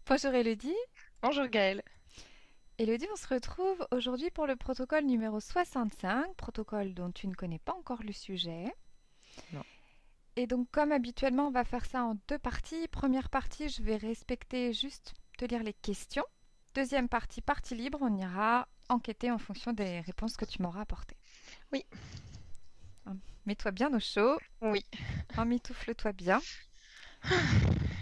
Bonjour Elodie. Bonjour Gaëlle. Elodie, on se retrouve aujourd'hui pour le protocole numéro 65, protocole dont tu ne connais pas encore le sujet. Non. Et donc comme habituellement, on va faire ça en deux parties. Première partie, je vais respecter juste te lire les questions. Deuxième partie, partie libre, on ira enquêter en fonction des réponses que tu m'auras apportées. Oui, Hein, mets-toi bien au chaud, oui. emmitoufle-toi bien.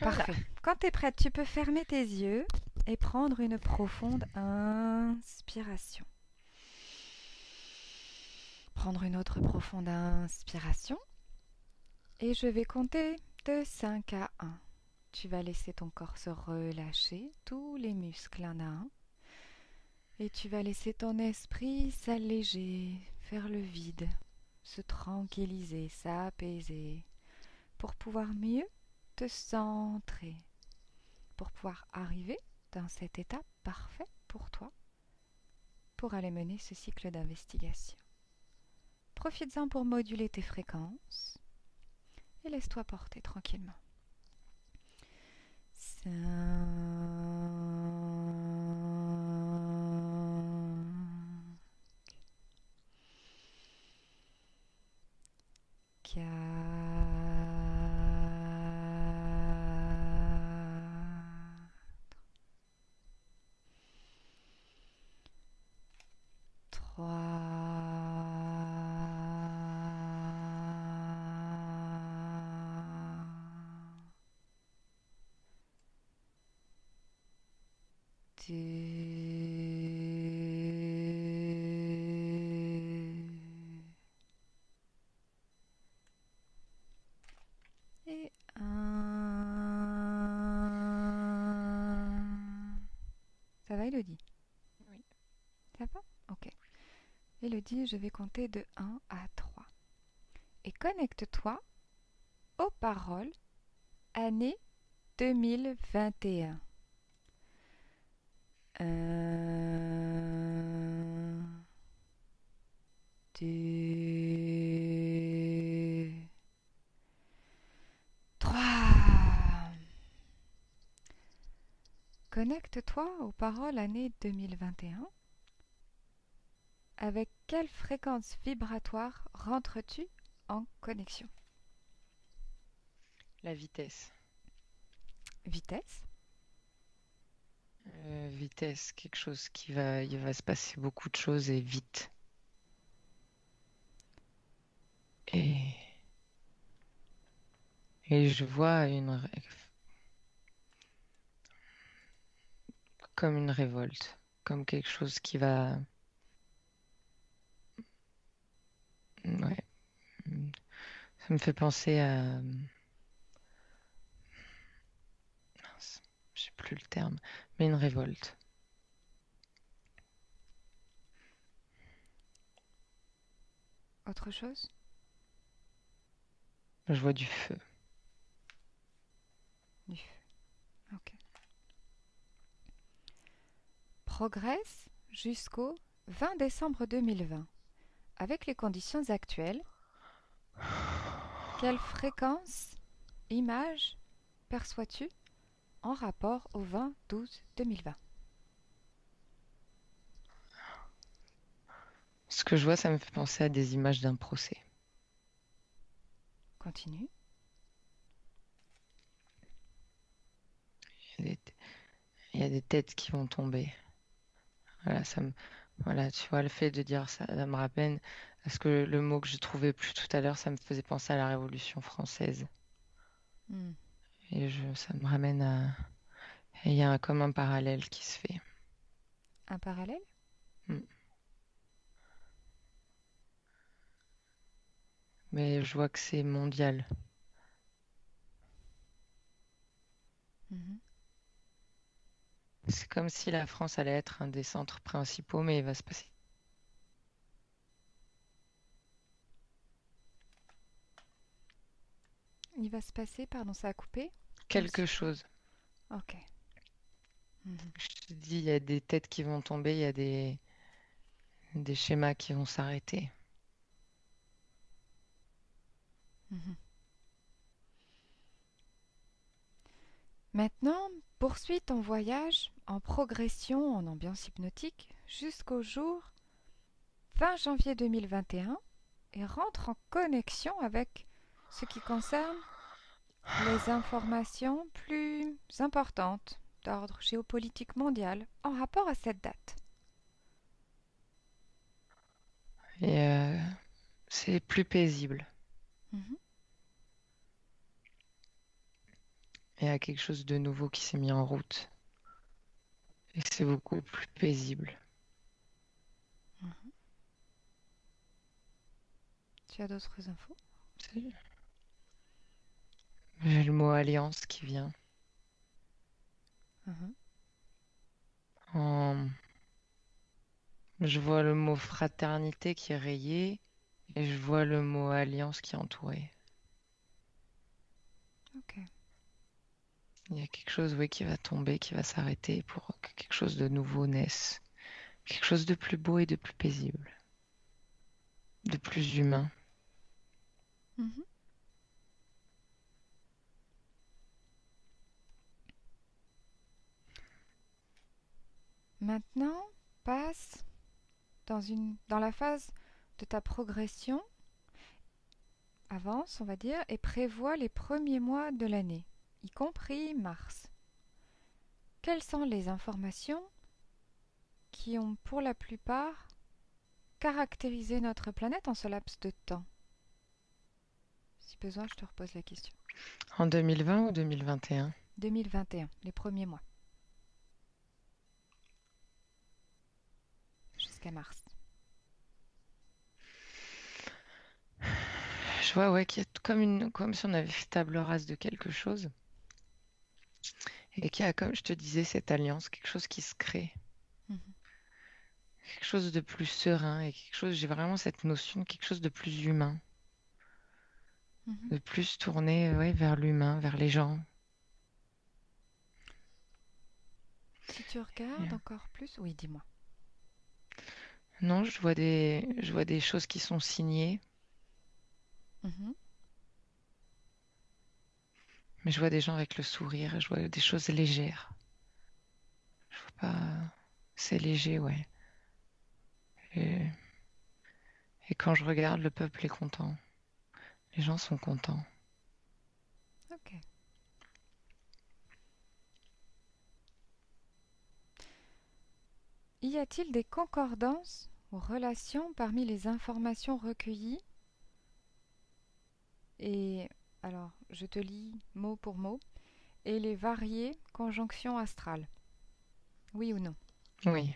Voilà. Parfait. Quand tu es prête, tu peux fermer tes yeux et prendre une profonde inspiration. Prendre une autre profonde inspiration. Et je vais compter de 5 à 1. Tu vas laisser ton corps se relâcher, tous les muscles un à un. Et tu vas laisser ton esprit s'alléger, faire le vide, se tranquilliser, s'apaiser, pour pouvoir mieux te centrer, pour pouvoir arriver dans cet état parfait pour toi, pour aller mener ce cycle d'investigation. Profites-en pour moduler tes fréquences et laisse-toi porter tranquillement. 5, 4, 2 et 1. Ça va, Elodie? Oui. Ça va? Ok. Elodie, je vais compter de 1 à 3. Et connecte-toi aux paroles année 2021. 1, 2, 3. Connecte-toi aux paroles année 2021. Avec quelle fréquence vibratoire rentres-tu en connexion? La vitesse. Vitesse? Vitesse, quelque chose il va se passer beaucoup de choses et vite. Et, et je vois comme une révolte, comme quelque chose qui va, ouais, ça me fait penser à, mince, je sais plus le terme, mais une révolte. Autre chose? Je vois du feu. Du feu. Ok. Progresse jusqu'au 20 décembre 2020. Avec les conditions actuelles, quelle fréquence, image perçois-tu en rapport au 20-12-2020? Ce que je vois, ça me fait penser à des images d'un procès. Continue. Il y a des, il y a des têtes qui vont tomber. Voilà, voilà, tu vois, le fait de dire ça, ça me rappelle, parce que le mot que je trouvais plus tout à l'heure, ça me faisait penser à la Révolution française. Hmm. Ça me ramène à, il y a comme un parallèle qui se fait. Un parallèle? Mm. Mais je vois que c'est mondial. Mhm. C'est comme si la France allait être un des centres principaux, mais il va se passer Il va se passer, pardon, ça a coupé. quelque chose. Ok. Mhm. Je te dis, il y a des têtes qui vont tomber, il y a des schémas qui vont s'arrêter. Mhm. Maintenant, poursuis ton voyage en progression en ambiance hypnotique jusqu'au jour 20 janvier 2021 et rentre en connexion avec ce qui concerne les informations plus importantes d'ordre géopolitique mondial en rapport à cette date. Et c'est plus paisible. Mhm. Il y a quelque chose de nouveau qui s'est mis en route. Et c'est beaucoup plus paisible. Mhm. Tu as d'autres infos? J'ai le mot alliance qui vient. Mhm. Je vois le mot fraternité qui est rayé et je vois le mot alliance qui est entouré. Ok. Il y a quelque chose, oui, qui va tomber, qui va s'arrêter pour que quelque chose de nouveau naisse. Quelque chose de plus beau et de plus paisible. De plus humain. Mhm. Maintenant, passe dans la phase de ta progression, avance, on va dire, et prévois les premiers mois de l'année, y compris mars. Quelles sont les informations qui ont pour la plupart caractérisé notre planète en ce laps de temps? Si besoin, je te repose la question. En 2020 ou 2021? 2021, les premiers mois, jusqu'à mars. Je vois, ouais, qu'il y a comme si on avait fait table rase de quelque chose. Et qu'il y a, comme je te disais, cette alliance, quelque chose qui se crée. Mhm. Quelque chose de plus serein et quelque chose, j'ai vraiment cette notion de quelque chose de plus humain. Mhm. De plus tourné, ouais, vers l'humain, vers les gens. Si tu Et, regardes encore plus, oui, dis-moi. non, je vois des choses qui sont signées, Mhm. mais je vois des gens avec le sourire, je vois des choses légères. Je vois pas, c'est léger, ouais. Et, et quand je regarde, le peuple est content. Les gens sont contents. Ok. Y a-t-il des concordances ou relations parmi les informations recueillies? Et alors, je te lis mot pour mot. Et les variées conjonctions astrales. Oui ou non? Oui.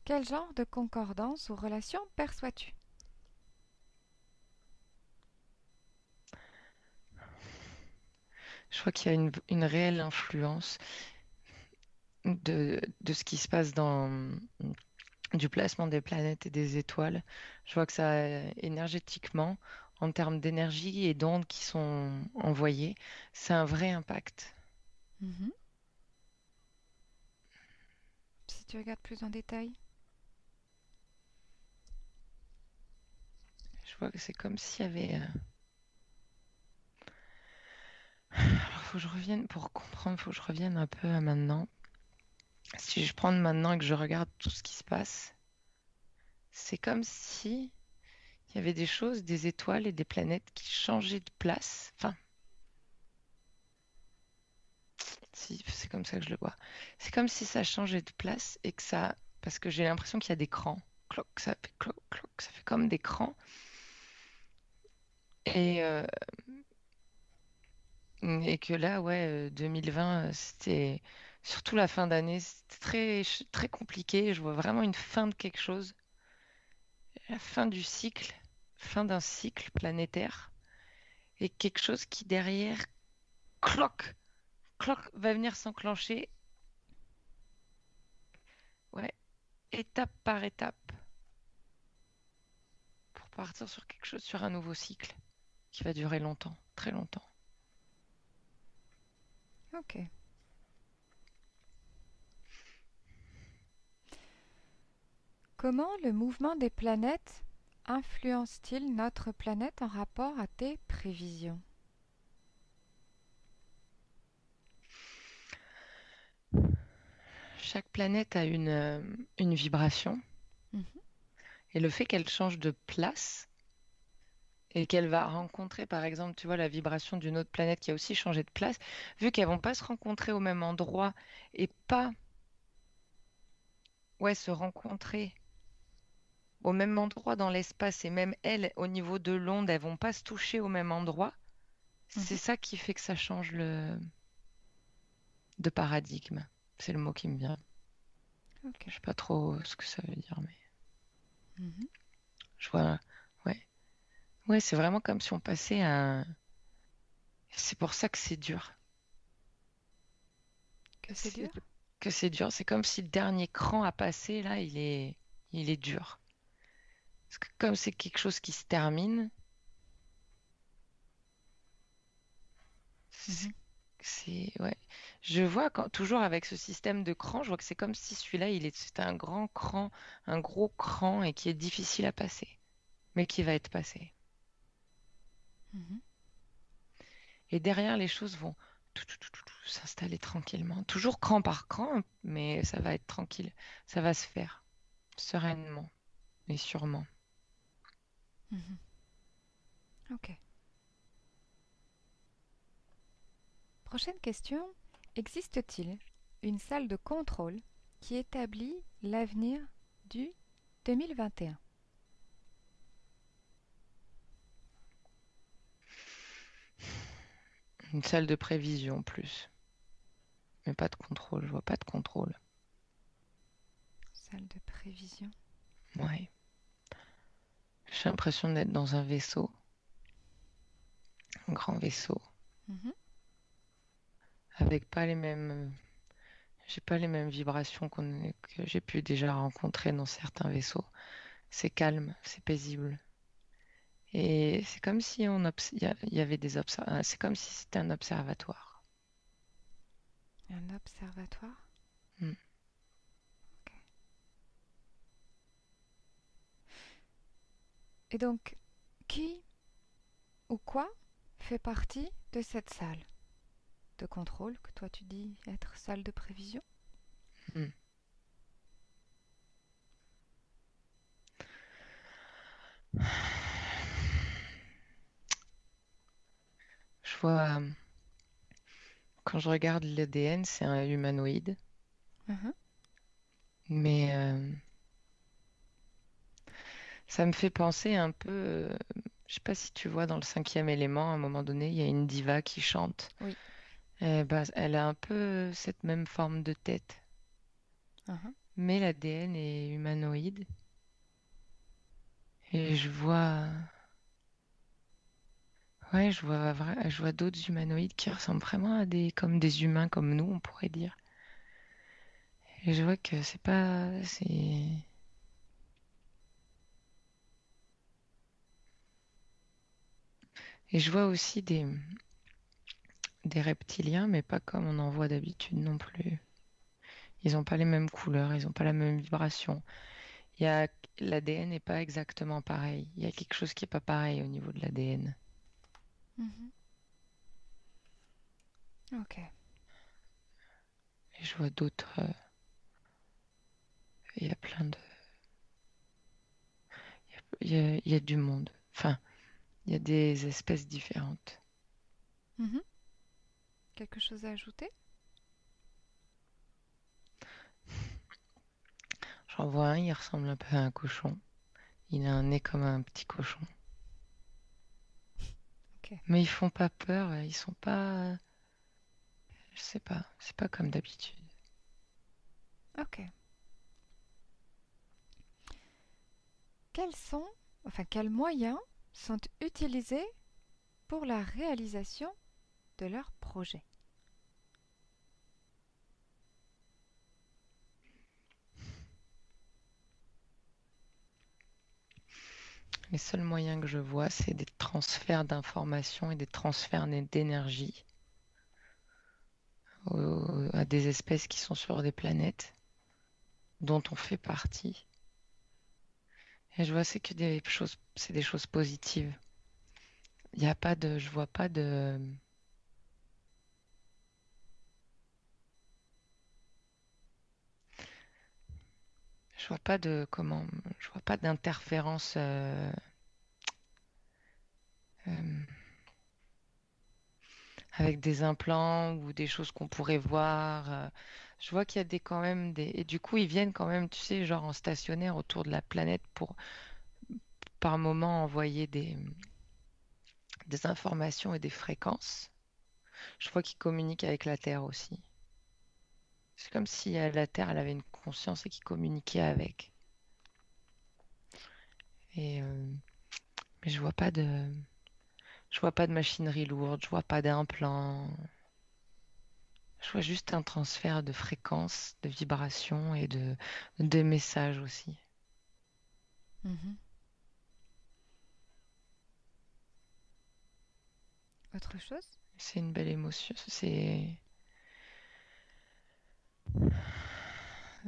Quel genre de concordance ou relation perçois-tu? Je crois qu'il y a une réelle influence de ce qui se passe du placement des planètes et des étoiles. Je vois que ça, énergétiquement, en termes d'énergie et d'ondes qui sont envoyées, c'est un vrai impact. Mhm. Si tu regardes plus en détail. Je vois que c'est comme s'il y avait... Alors, faut que je revienne, pour comprendre, faut que je revienne un peu à maintenant. Si je prends de maintenant et que je regarde tout ce qui se passe, c'est comme si il y avait des choses, des étoiles et des planètes qui changeaient de place. Enfin, si, c'est comme ça que je le vois. C'est comme si ça changeait de place et que ça... Parce que j'ai l'impression qu'il y a des crans. Cloc, ça fait cloc, cloc, ça fait comme des crans. Et, euh, et que là, ouais, 2020, c'était... Surtout la fin d'année, c'était très compliqué. Je vois vraiment une fin de quelque chose. La fin du cycle, fin d'un cycle planétaire. Et quelque chose qui derrière, cloc, cloc, va venir s'enclencher. Ouais, étape par étape. Pour partir sur quelque chose, sur un nouveau cycle qui va durer longtemps, très longtemps. Ok. Comment le mouvement des planètes influence-t-il notre planète en rapport à tes prévisions? chaque planète a une vibration. Mhm, Et le fait qu'elle change de place et qu'elle va rencontrer, par exemple, tu vois, la vibration d'une autre planète qui a aussi changé de place, vu qu'elles vont pas se rencontrer au même endroit et pas, ouais, se rencontrer au même endroit dans l'espace et même elles, au niveau de l'onde, elles vont pas se toucher au même endroit, c'est mhm. ça qui fait que ça change de paradigme. C'est le mot qui me vient. Ok. Je sais pas trop ce que ça veut dire, mais Mhm. je vois, ouais. Ouais, c'est vraiment comme si on passait à un... C'est pour ça que c'est dur. Que c'est C'est dur? que c'est dur. C'est comme si le dernier cran à passer, là, il est dur. Parce que comme c'est quelque chose qui se termine, c'est, Mhm. ouais. Je vois toujours avec ce système de cran, je vois que c'est comme si celui-là, c'est un grand cran, un gros cran et qui est difficile à passer, mais qui va être passé. Mhm. Et derrière, les choses vont tout s'installer tranquillement. Toujours cran par cran, mais ça va être tranquille. Ça va se faire sereinement et sûrement. Mhm. Ok. Prochaine question. Existe-t-il une salle de contrôle qui établit l'avenir du 2021? Une salle de prévision plus, mais pas de contrôle. Je vois pas de contrôle. Salle de prévision. Ouais. J'ai l'impression d'être dans un vaisseau, un grand vaisseau, Mhm. avec pas les mêmes, j'ai pas les mêmes vibrations que j'ai pu déjà rencontrer dans certains vaisseaux. C'est calme, c'est paisible. Et c'est comme si il y avait c'est comme si c'était un observatoire. Un observatoire. Hmm. Ok. Et donc, qui ou quoi fait partie de cette salle de contrôle que toi tu dis être salle de prévision? Hmm. Je vois, quand je regarde l'ADN, c'est un humanoïde, Mhm. mais ça me fait penser un peu, je sais pas si tu vois dans le cinquième élément, à un moment donné, il y a une diva qui chante. Oui. Eh ben, elle a un peu cette même forme de tête, Mhm. mais l'ADN est humanoïde. Et ouais, je vois d'autres humanoïdes qui ressemblent vraiment à comme des humains comme nous, on pourrait dire. Et je vois que c'est pas, c'est, et je vois aussi des reptiliens, mais pas comme on en voit d'habitude non plus. Ils n'ont pas les mêmes couleurs, ils n'ont pas la même vibration. Il y a, l'ADN n'est pas exactement pareil. Il y a quelque chose qui est pas pareil au niveau de l'ADN. Mhm. Ok. Et je vois d'autres, il y a plein de, il y a du monde. Enfin, il y a des espèces différentes. Mhm. Quelque chose à ajouter? J'en vois un, il ressemble un peu à un cochon. Il a un nez comme un petit cochon. Ok. Mais ils font pas peur, ils sont pas, je sais pas, c'est pas comme d'habitude. Ok. Quels sont, enfin, quels moyens sont utilisés pour la réalisation de leur projet? Les seuls moyens que je vois, c'est des transferts d'informations et des transferts d'énergie à des espèces qui sont sur des planètes dont on fait partie. Et je vois c'est que des choses, c'est des choses positives. Il y a pas de, je vois pas de, Je vois pas de comment, je vois pas d'interférence euh, avec des implants ou des choses qu'on pourrait voir. Je vois qu'il y a des quand même des et du coup ils viennent quand même, tu sais, genre en stationnaire autour de la planète pour par moment envoyer des informations et des fréquences. Je vois qu'ils communiquent avec la Terre aussi. C'est comme si la Terre elle avait une conscience et qu'ils communiquaient avec. Et mais je vois pas de machinerie lourde, je vois pas d'implant. Je vois juste un transfert de fréquences, de vibrations et de messages aussi. Mhm. Autre chose? C'est une belle émotion.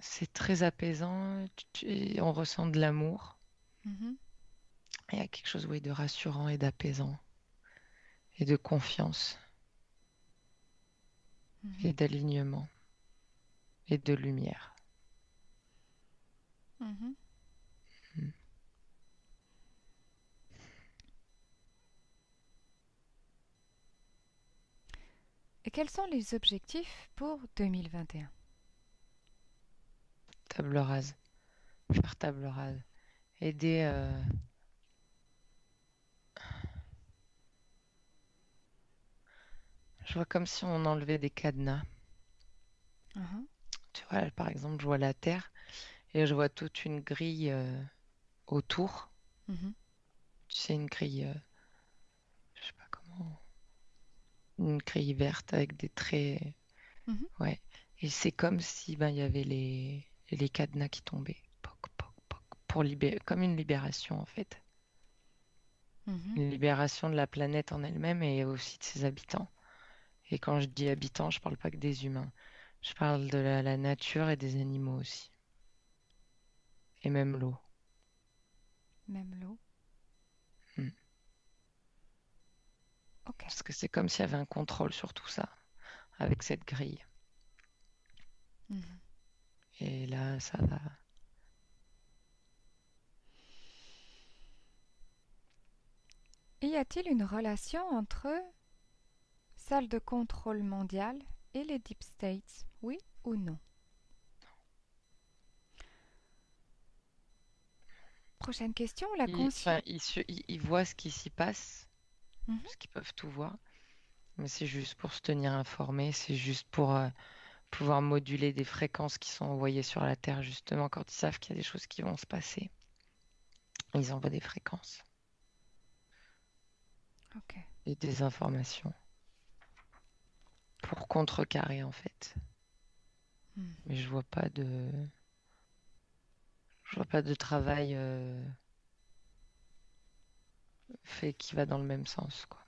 C'est très apaisant. On ressent de l'amour. Mhm. Il y a quelque chose, oui, de rassurant et d'apaisant et de confiance Mhm. et d'alignement et de lumière. Mhm. Mm. Et quels sont les objectifs pour 2021? Table rase. Faire table rase. Aider. Je vois comme si on enlevait des cadenas. Mhm. Tu vois, là, par exemple, je vois la terre et je vois toute une grille autour. Mhm. Tu sais, une grille, je sais pas comment, une grille verte avec des traits. Mhm. Ouais. Et c'est comme si ben, il y avait les cadenas qui tombaient. Poc, poc, poc, pour libérer, comme une libération en fait. Mhm. Une libération de la planète en elle-même et aussi de ses habitants. Et quand je dis habitants, je parle pas que des humains. Je parle de la nature et des animaux aussi. Et même l'eau. Même l'eau. Mm. Ok. Parce que c'est comme s'il y avait un contrôle sur tout ça, avec cette grille. Mhm. Et là, ça va. Y a-t-il une relation entre salle de contrôle mondiale et les deep states? Oui ou non? Prochaine question, la conscience. Enfin, ils voient ce qui s'y passe, Mhm. parce qu'ils peuvent tout voir. Mais c'est juste pour se tenir informé, c'est juste pour pouvoir moduler des fréquences qui sont envoyées sur la Terre, justement, quand ils savent qu'il y a des choses qui vont se passer. Ils envoient des fréquences Ok. et des informations pour contrecarrer, en fait. Mhm. Mais je vois pas de travail fait qui va dans le même sens, quoi.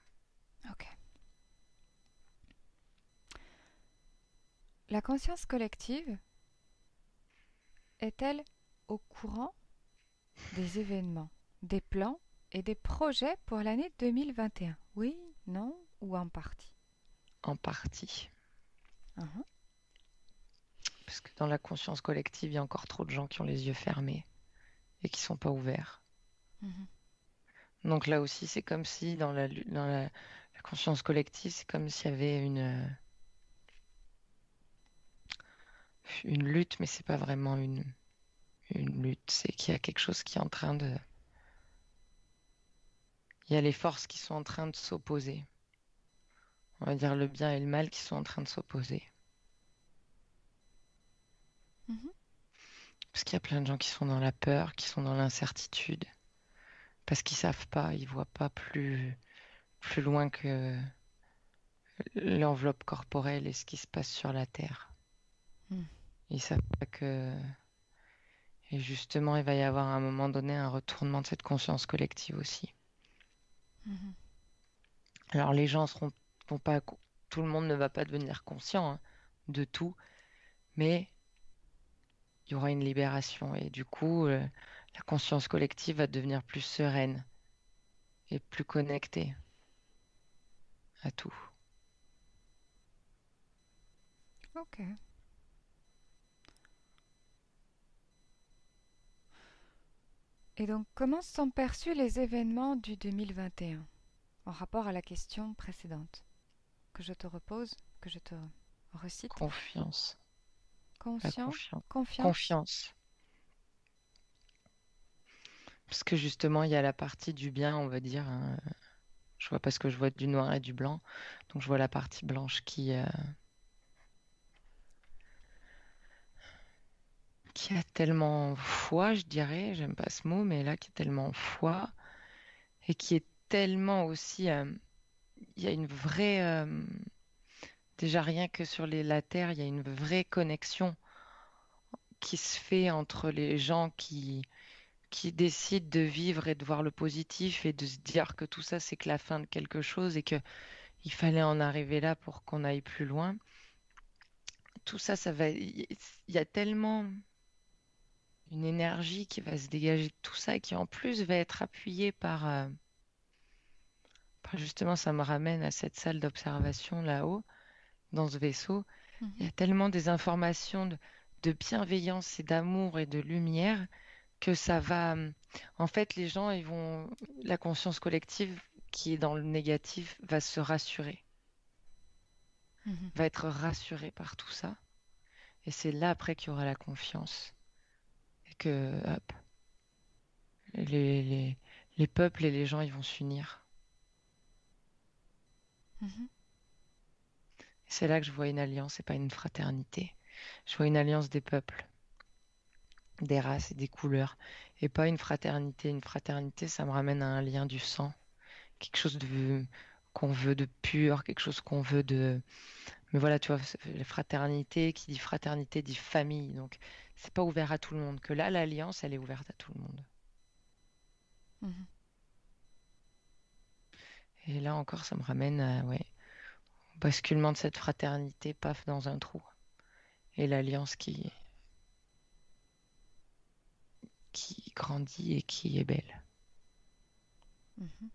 Ok. La conscience collective est-elle au courant des événements, des plans et des projets pour l'année 2021? Oui, non ou en partie? En partie. Mhm. Parce que dans la conscience collective, il y a encore trop de gens qui ont les yeux fermés et qui sont pas ouverts. Mhm. Donc là aussi, c'est comme si la conscience collective, c'est comme s'il y avait une lutte, mais c'est pas vraiment une lutte. C'est qu'il y a quelque chose qui est en train de... Il y a les forces qui sont en train de s'opposer. On va dire le bien et le mal qui sont en train de s'opposer. Mhm. Parce qu'il y a plein de gens qui sont dans la peur, qui sont dans l'incertitude. Parce qu'ils savent pas, ils voient pas plus loin que l'enveloppe corporelle et ce qui se passe sur la Terre. Mhm. Ils savent pas que... Et justement, il va y avoir à un moment donné un retournement de cette conscience collective aussi. Mhm. Alors les gens vont pas, tout le monde ne va pas devenir conscient hein, de tout, mais il y aura une libération et du coup, la conscience collective va devenir plus sereine et plus connectée à tout. Ok. Et donc, comment sont perçus les événements du 2021 en rapport à la question précédente que je te repose, que je te recite? Confiance. La Conscient? confiance. Confiance? Confiance. Parce que justement, il y a la partie du bien, on va dire, hein. Je vois parce que je vois du noir et du blanc. Donc je vois la partie blanche qui a tellement foi, je dirais. J'aime pas ce mot, mais là, qui a tellement foi. Et qui est tellement aussi. Il y a une vraie. Déjà, rien que sur la Terre, il y a une vraie connexion qui se fait entre les gens qui décident de vivre et de voir le positif et de se dire que tout ça, c'est que la fin de quelque chose et que il fallait en arriver là pour qu'on aille plus loin. Tout ça, ça va. Il y a tellement une énergie qui va se dégager de tout ça et qui en plus va être appuyée par justement, ça me ramène à cette salle d'observation là-haut, dans ce vaisseau. Il Mhm. y a tellement des informations de bienveillance et d'amour et de lumière que ça va. En fait, les gens, la conscience collective qui est dans le négatif va se rassurer, Mhm. va être rassurée par tout ça. Et c'est là après qu'il y aura la confiance. Et que, hop, les, les, les peuples et les gens, ils vont s'unir. Mhm. Et c'est là que je vois une alliance et pas une fraternité. Je vois une alliance des peuples, des races et des couleurs. Et pas une fraternité. Une fraternité, ça me ramène à un lien du sang. Quelque chose qu'on veut de pur, quelque chose qu'on veut de. Mais voilà, tu vois, la fraternité, qui dit fraternité dit famille. Donc, c'est pas ouvert à tout le monde. Que là, l'alliance, elle est ouverte à tout le monde. Mhm. Et là encore, ça me ramène ouais, au basculement de cette fraternité, paf, dans un trou. Et l'alliance qui grandit et qui est belle. Mhm.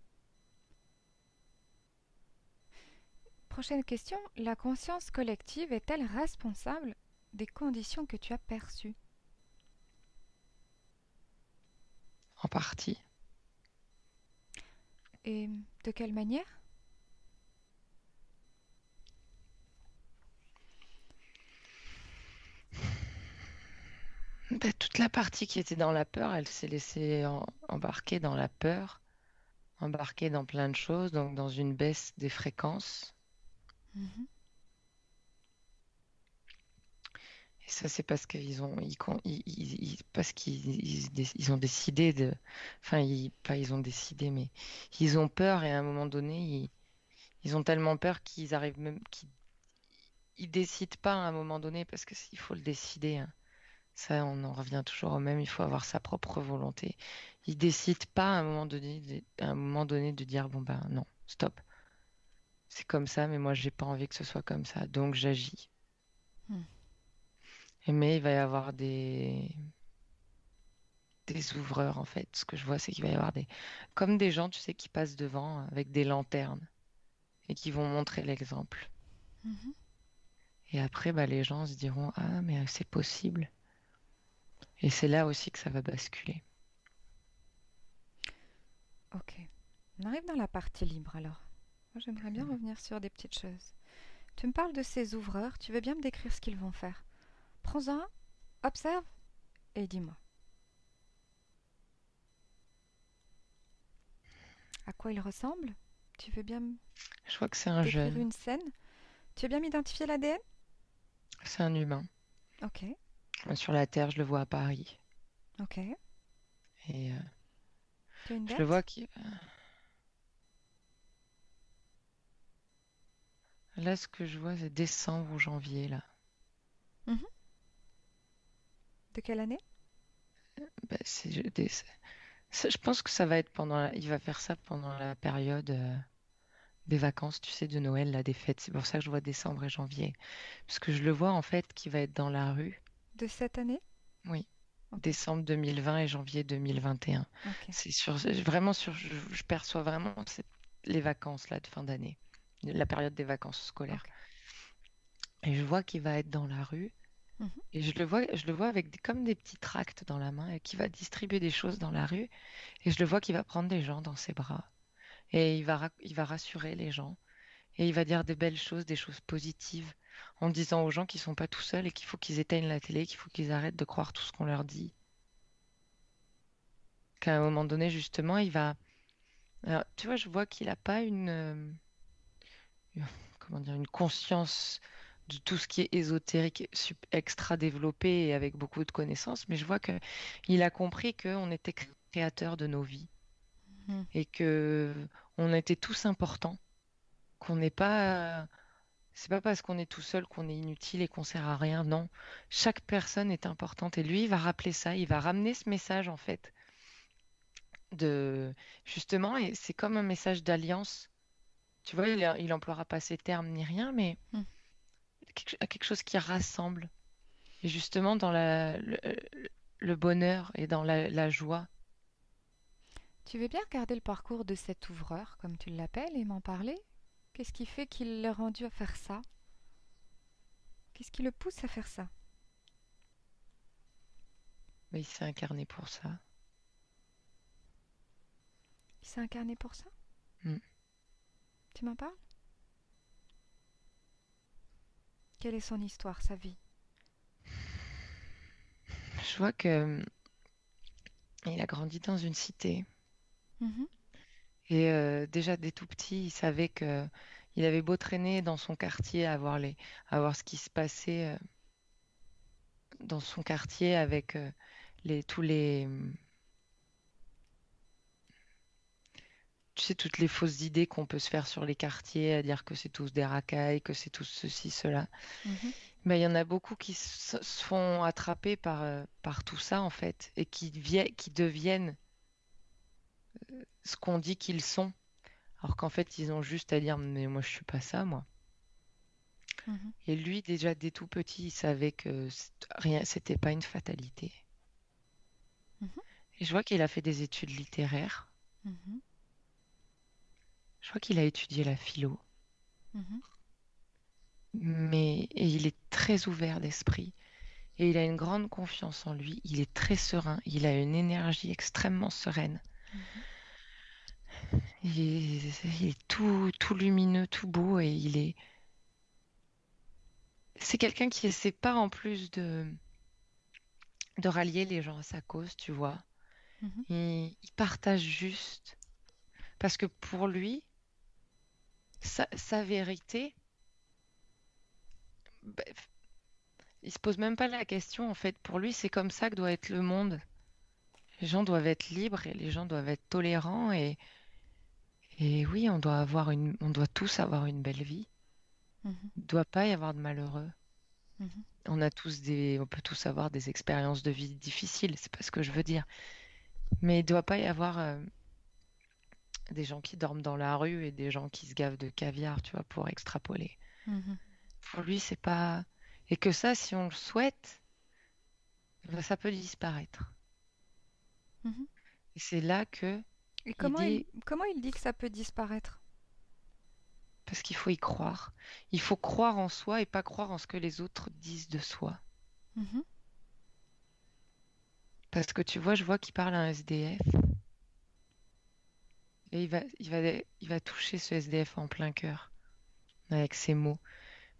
Prochaine question. La conscience collective est-elle responsable des conditions que tu as perçues? En partie. Et de quelle manière? Bah, toute la partie qui était dans la peur, elle s'est laissée embarquer dans la peur, embarquer dans plein de choses, donc dans une baisse des fréquences. Mhm. Et ça, c'est parce parce ils ont décidé de, enfin, pas ils ont décidé, mais ils ont peur et à un moment donné, ils ont tellement peur qu'ils arrivent même, qu'ils ils décident pas à un moment donné parce que il faut le décider, hein. Ça, on en revient toujours au même. Il faut avoir sa propre volonté. Ils décident pas à un moment donné, à un moment donné de dire bon ben non, stop, c'est comme ça, mais moi j'ai pas envie que ce soit comme ça, donc j'agis. Mhm. Mais il va y avoir des ouvreurs en fait. Ce que je vois, c'est qu'il va y avoir comme des gens, tu sais, qui passent devant avec des lanternes et qui vont montrer l'exemple. Mhm. Et après, bah, les gens se diront, ah, mais c'est possible. Et c'est là aussi que ça va basculer. Ok. On arrive dans la partie libre alors. Moi, j'aimerais bien revenir sur des petites choses. Tu me parles de ces ouvreurs, tu veux bien me décrire ce qu'ils vont faire? Prends un, observe et dis-moi. À quoi ils ressemblent? Tu veux bien me Je vois que c'est un décrire jeune, une scène? Tu veux bien m'identifier l'ADN? c'est un humain. Ok, Sur la Terre, je le vois à Paris. ok. Et Tu as une je le vois date? qui. Là, ce que je vois, c'est décembre ou janvier, là. Mhm. De quelle année? Bah, je pense que ça va être il va faire ça pendant la période des vacances, tu sais, de Noël, là, des fêtes. C'est pour ça que je vois décembre et janvier. Parce que je le vois, en fait, qui va être dans la rue. De cette année? Oui. Ok, Décembre 2020 et janvier 2021. ok, Vraiment je perçois vraiment les vacances, là, de fin d'année. La période des vacances scolaires. ok. Et je vois qu'il va être dans la rue. Mhm. Et je le vois avec comme des petits tracts dans la main et qui va distribuer des choses dans la rue. Et je le vois qui va prendre des gens dans ses bras. Et il va rassurer les gens. Et il va dire des belles choses, des choses positives, en disant aux gens qu'ils sont pas tout seuls et qu'il faut qu'ils éteignent la télé, qu'il faut qu'ils arrêtent de croire tout ce qu'on leur dit. Qu'à un moment donné, justement, il va... Alors, tu vois, je vois qu'il n'a pas comment dire, une conscience de tout ce qui est ésotérique, extra développé et avec beaucoup de connaissances, mais je vois que il a compris qu'on était créateurs de nos vies Mhm. et que on était tous importants, qu'on n'est pas, c'est pas parce qu'on est tout seul qu'on est inutile et qu'on sert à rien. Non, chaque personne est importante et lui, il va rappeler ça, il va ramener ce message en fait de justement, et c'est comme un message d'alliance. Tu vois, il emploiera pas ces termes ni rien, mais Mhm. quelque chose qui rassemble. Et justement, dans le bonheur et dans la joie. Tu veux bien regarder le parcours de cet ouvreur, comme tu l'appelles, et m'en parler? Qu'est-ce qui fait qu'il l'a rendu à faire ça? Qu'est-ce qui le pousse à faire ça? Mais il s'est incarné pour ça. Il s'est incarné pour ça? Mm. Tu m'en parles? Quelle est son histoire, sa vie? Je vois que il a grandi dans une cité. Mhm. Et déjà, dès tout petit, il savait que il avait beau traîner dans son quartier à voir ce qui se passait dans son quartier avec tous les, tu sais, toutes les fausses idées qu'on peut se faire sur les quartiers, à dire que c'est tous des racailles, que c'est tous ceci, cela. Mhm. Mais il y en a beaucoup qui se font attraper par tout ça, en fait, et qui deviennent ce qu'on dit qu'ils sont. Alors qu'en fait, ils ont juste à dire, mais moi, je suis pas ça, moi. Mhm. Et lui, déjà, dès tout petit, il savait que rien, c'était pas une fatalité. Mhm. Et je vois qu'il a fait des études littéraires. Mhm. Je vois qu'il a étudié la philo. Mhm. Et il est très ouvert d'esprit. Et il a une grande confiance en lui. Il est très serein. Il a une énergie extrêmement sereine. Mhm. Il est tout lumineux, tout beau. C'est quelqu'un qui essaie pas en plus de rallier les gens à sa cause, tu vois. Mhm. Il partage juste. Parce que pour lui, sa vérité, bah, il se pose même pas la question. En fait, pour lui, c'est comme ça que doit être le monde. Les gens doivent être libres et les gens doivent être tolérants. Et oui, on doit tous avoir une belle vie. Mhm. Il ne doit pas y avoir de malheureux. Mhm. On peut tous avoir des expériences de vie difficiles, c'est pas ce que je veux dire. Mais il ne doit pas y avoir des gens qui dorment dans la rue et des gens qui se gavent de caviar, tu vois, pour extrapoler. Mhm. Pour lui, c'est pas. Et que ça, si on le souhaite, ben, ça peut disparaître. Mhm. Et c'est là que Et l'idée, comment il dit que ça peut disparaître? parce qu'il faut y croire. Il faut croire en soi et pas croire en ce que les autres disent de soi. Mhm. Parce que tu vois, je vois qu'il parle à un SDF et il va toucher ce SDF en plein cœur avec ses mots.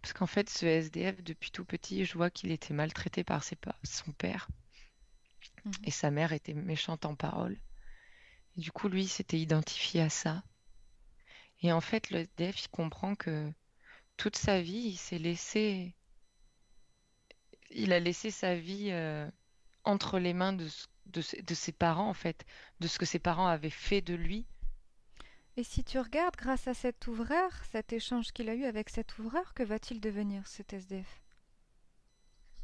Parce qu'en fait, ce SDF, depuis tout petit, je vois qu'il était maltraité par son père Mhm. et sa mère était méchante en parole. Et du coup, lui, il s'était identifié à ça. Et en fait, le SDF, il comprend que toute sa vie, il a laissé sa vie entre les mains de ses parents, en fait, de ce que ses parents avaient fait de lui. Et si tu regardes, grâce à cet ouvreur, cet échange qu'il a eu avec cet ouvreur, que va-t-il devenir cet SDF?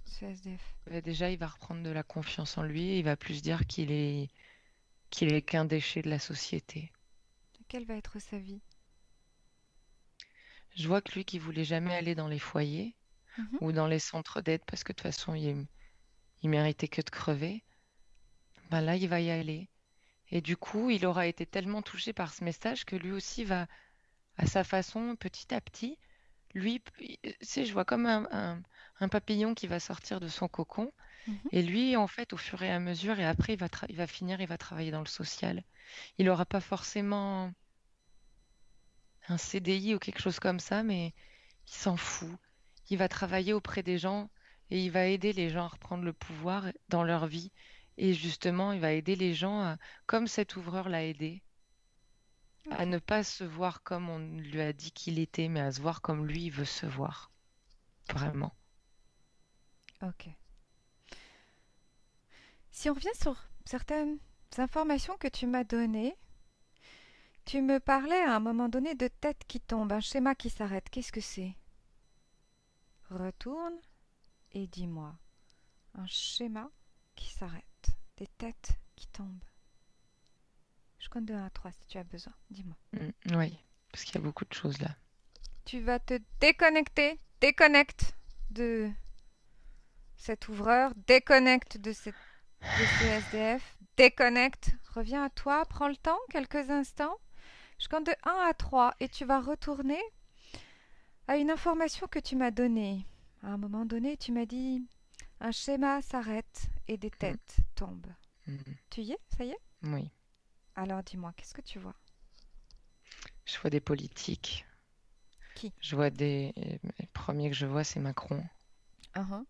Ce SDF. Déjà, il va reprendre de la confiance en lui et il va plus dire qu'il est qu'un déchet de la société. Quelle va être sa vie? Je vois que lui qui voulait jamais aller dans les foyers Mhm. ou dans les centres d'aide parce que de toute façon, il méritait que de crever, ben là, il va y aller. Et du coup, il aura été tellement touché par ce message que lui aussi va, à sa façon, petit à petit, lui, tu sais, je vois comme un papillon qui va sortir de son cocon. Mhm. Et lui, en fait, au fur et à mesure, et après, il va finir, il va travailler dans le social. Il n'aura pas forcément un CDI ou quelque chose comme ça, mais il s'en fout. Il va travailler auprès des gens et il va aider les gens à reprendre le pouvoir dans leur vie. Et justement, il va aider les gens comme cet ouvreur l'a aidé, à Ok, ne pas se voir comme on lui a dit qu'il était, mais à se voir comme lui il veut se voir. Vraiment. ok. Si on revient sur certaines informations que tu m'as données, tu me parlais à un moment donné de tête qui tombe, un schéma qui s'arrête. Qu'est-ce que c'est? Retourne et dis-moi. Un schéma qui s'arrête. Des têtes qui tombent. Je compte de 1 à 3 si tu as besoin. Dis-moi. Oui, parce qu'il y a beaucoup de choses là. Tu vas te déconnecter. Déconnecte de cet ouvreur. Déconnecte de ce SDF. Déconnecte. Reviens à toi. Prends le temps, quelques instants. Je compte de 1 à 3 et tu vas retourner à une information que tu m'as donnée. À un moment donné, tu m'as dit un schéma s'arrête et des Mm, têtes tombent. mm, Tu y es? Ça y est? Oui, Alors dis-moi, qu'est-ce que tu vois? je vois des politiques. Qui? Je vois des. Le premier que je vois, c'est Macron. Uhum.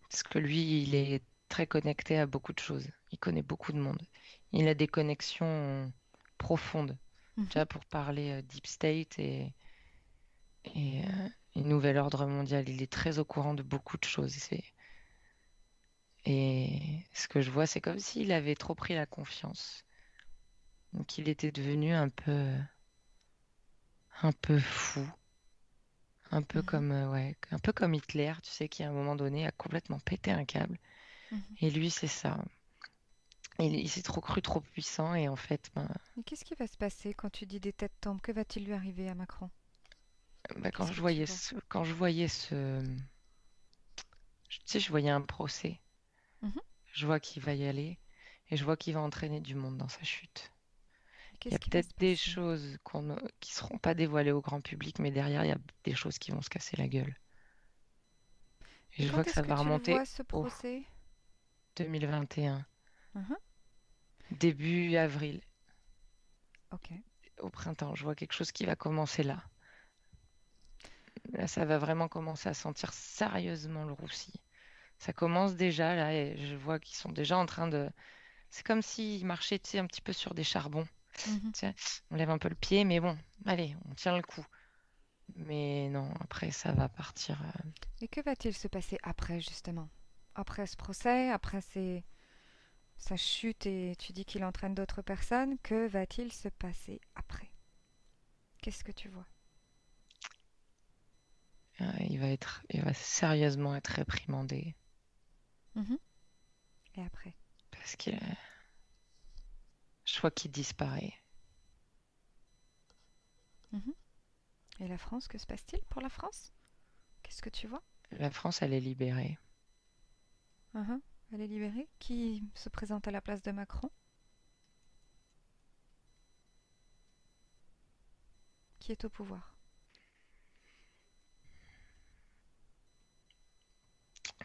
Parce que lui, il est très connecté à beaucoup de choses. Il connaît beaucoup de monde. Il a des connexions profondes. Mhm. Déjà pour parler Deep State et Nouvel Ordre mondial, il est très au courant de beaucoup de choses. Et ce que je vois, c'est comme s'il avait trop pris la confiance. Donc il était devenu un peu fou. Un peu Mhm. comme, ouais, un peu comme Hitler, tu sais, qui à un moment donné a complètement pété un câble. Mhm. Et lui, c'est ça. Il s'est trop cru trop puissant et en fait, Et qu'est-ce qui va se passer quand tu dis des têtes tombent? Que va-t-il lui arriver à Macron? quand Qu'est-ce je que tu voyais vois? quand je voyais tu sais, je voyais un procès. Mhm. Je vois qu'il va y aller et je vois qu'il va entraîner du monde dans sa chute. Et Il y a qu'est-ce qui va peut-être se des passer? choses qui seront pas dévoilées au grand public, mais derrière, il y a des choses qui vont se casser la gueule. Et Et je vois quand que est-ce ça que va tu le remonter vois, ce au procès? 2021, Mhm. début avril, Ok. au printemps. Je vois quelque chose qui va commencer là. Là, ça va vraiment commencer à sentir sérieusement le roussi. Ça commence déjà là et je vois qu'ils sont déjà en train de. C'est comme s'ils marchaient, tu sais, un petit peu sur des charbons. Mhm. Tu sais, on lève un peu le pied, mais bon, allez, on tient le coup. Mais non, après, ça va partir. Et que va-t-il se passer après, justement? Après ce procès, après sa chute et tu dis qu'il entraîne d'autres personnes, que va-t-il se passer après? Qu'est-ce que tu vois? Il va sérieusement être réprimandé Mhm. Et après? parce que je vois qu'il disparaît. Mhm. Et la France, que se passe-t-il pour la France? Qu'est-ce que tu vois? La France, elle est libérée. Mhm. Elle est libérée. Qui se présente à la place de Macron? Qui est au pouvoir?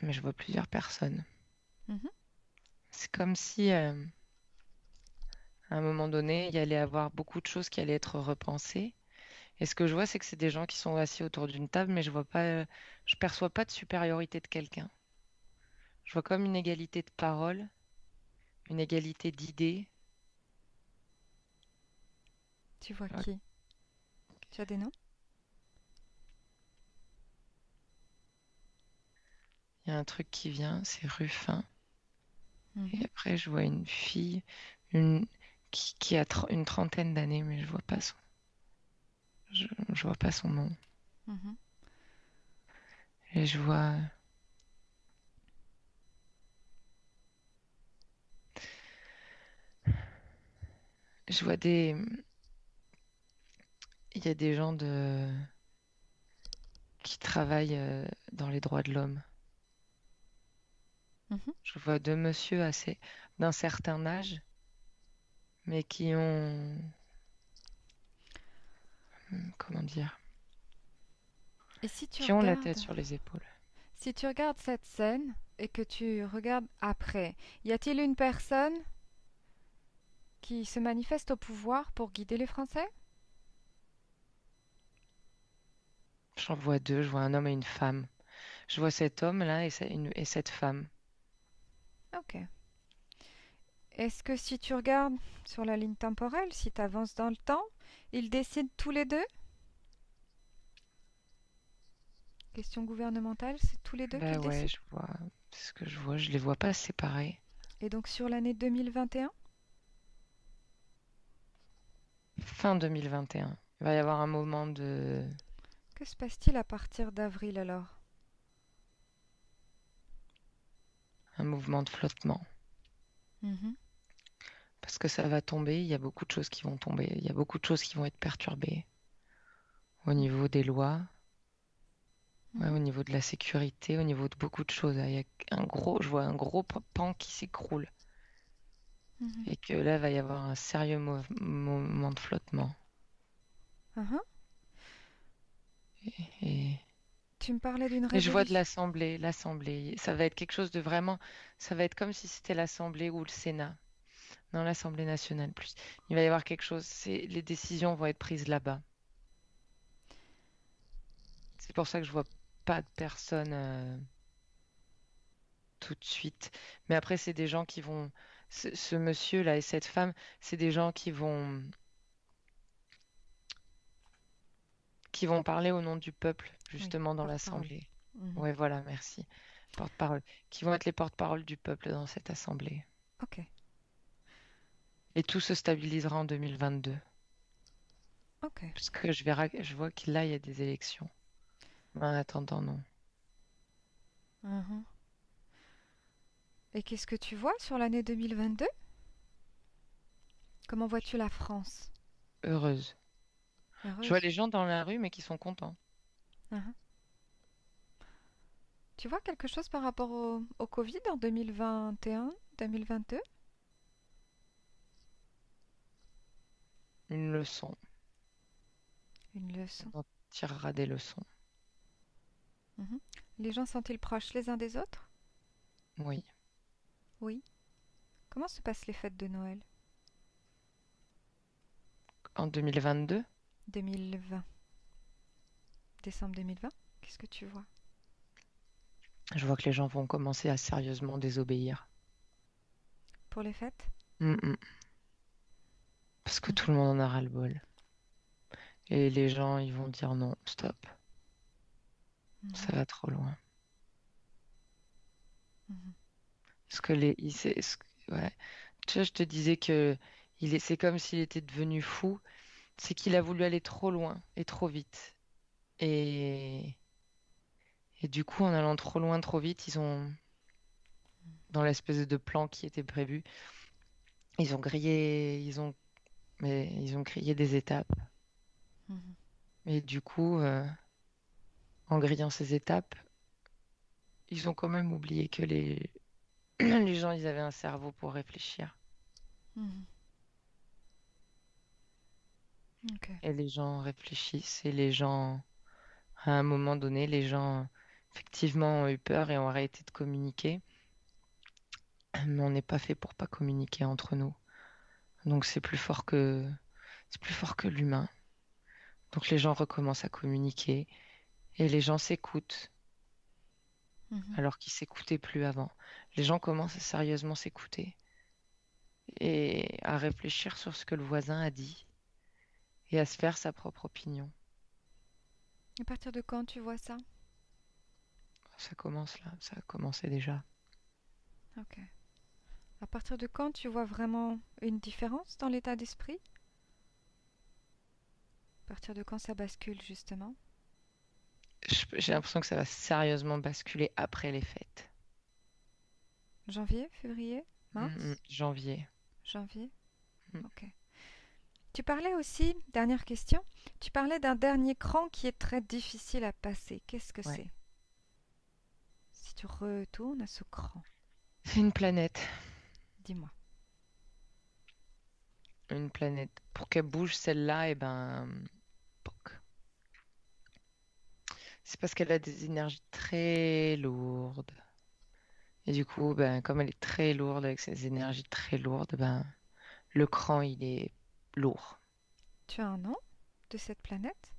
Mais je vois plusieurs personnes. Mhm. C'est comme si, à un moment donné, il y allait avoir beaucoup de choses qui allaient être repensées. Et ce que je vois, c'est que c'est des gens qui sont assis autour d'une table, mais je vois pas, je perçois pas de supériorité de quelqu'un. Je vois comme une égalité de parole, une égalité d'idées. Tu vois Je vois qui? Tu as des noms? Il y a un truc qui vient, c'est Ruffin. Et Mhm. après, je vois une fille, une, qui a une trentaine d'années, mais je vois pas son nom. Mhm. Et je vois il y a des gens qui travaillent dans les droits de l'homme. Mhm. Je vois deux monsieur d'un certain âge, mais qui ont, comment dire, Et si tu qui ont la tête regardes, sur les épaules. si tu regardes cette scène et que tu regardes après, y a-t-il une personne qui se manifeste au pouvoir pour guider les Français? J'en vois deux, je vois un homme et une femme. Je vois cet homme-là et cette femme. Ok. Est-ce que si tu regardes sur la ligne temporelle, si tu avances dans le temps, ils décident tous les deux? Question gouvernementale, c'est tous les deux Bah qu'ils ouais, décident? je vois. C'est ce que je vois, je les vois pas séparés. Et donc sur l'année 2021, Fin 2021. Il va y avoir un moment de... que se passe-t-il à partir d'avril alors? un mouvement de flottement. Mhm, Parce que ça va tomber, il y a beaucoup de choses qui vont tomber. Il y a beaucoup de choses qui vont être perturbées. Au niveau des lois, ouais, mhm, au niveau de la sécurité, au niveau de beaucoup de choses. Il y a je vois un gros pan qui s'écroule. mhm. Et que là, il va y avoir un sérieux moment de flottement. Uhum. Et, Tu me parlais d'une et je vois de révolution. l'Assemblée. Ça va être quelque chose de vraiment... Ça va être comme si c'était l'Assemblée ou le Sénat. Non, l'Assemblée nationale plus. Il va y avoir quelque chose. Les décisions vont être prises là-bas. C'est pour ça que je vois pas de personne tout de suite. Mais après, c'est des gens qui vont... ce monsieur-là et cette femme, c'est des gens qui vont parler au nom du peuple, Oui, justement, dans porte-parole. l'Assemblée. Mhm. Ouais, voilà, merci. Porte-parole. Qui vont être les porte-parole du peuple dans cette Assemblée. Ok, Et tout se stabilisera en 2022. ok. Parce que je vois qu'il là, il y a des élections. Mais en attendant, non. Mhm. Et qu'est-ce que tu vois sur l'année 2022? Comment vois-tu la France? Heureuse. Je vois Heureuse? les gens dans la rue, mais qui sont contents. Mhm. Tu vois quelque chose par rapport au Covid en 2021, 2022? Une leçon. Une leçon. On en tirera des leçons. Mhm. Les gens sont-ils proches les uns des autres? Oui. Oui. Comment se passent les fêtes de Noël? En 2022, 2020. Décembre 2020? Qu'est-ce que tu vois? je vois que les gens vont commencer à sérieusement désobéir. Pour les fêtes? Mm, mm. Parce que Mhm. tout le monde en a ras-le-bol. Et les gens, ils vont dire non, stop, ça Mhm. va trop loin. Mhm. Parce que ouais. Tu vois, je te disais que c'est comme s'il était devenu fou. C'est qu'il a voulu aller trop loin et trop vite. Et, et du coup, en allant trop loin, trop vite, dans l'espèce de plan qui était prévu, ils ont grillé, ils ont grillé des étapes. Mhm. Et du coup, en grillant ces étapes, ils ont quand même oublié que les gens, ils avaient un cerveau pour réfléchir. Mhm. Ok. Et les gens réfléchissent. Et les gens, à un moment donné, les gens, effectivement, ont eu peur et ont arrêté de communiquer. Mais on n'est pas fait pour pas communiquer entre nous. Donc c'est plus fort que l'humain. Donc les gens recommencent à communiquer et les gens s'écoutent Mhm. alors qu'ils s'écoutaient plus avant. Les gens commencent à sérieusement s'écouter et à réfléchir sur ce que le voisin a dit et à se faire sa propre opinion. À partir de quand tu vois ça? Ça commence là, ça a commencé déjà. Ok. À partir de quand tu vois vraiment une différence dans l'état d'esprit? À partir de quand ça bascule justement? J'ai l'impression que ça va sérieusement basculer après les fêtes. Janvier, février, mars, Janvier. janvier. Mm. Ok. Tu parlais aussi, dernière question, tu parlais d'un dernier cran qui est très difficile à passer. Qu'est-ce que Ouais. c'est? Si tu retournes à ce cran, C'est une planète. dis-moi. Une planète. Pour qu'elle bouge celle-là, et ben, poc. C'est parce qu'elle a des énergies très lourdes. Et du coup, ben, comme elle est très lourde avec ses énergies très lourdes, ben, le cran, il est lourd. Tu as un nom de cette planète?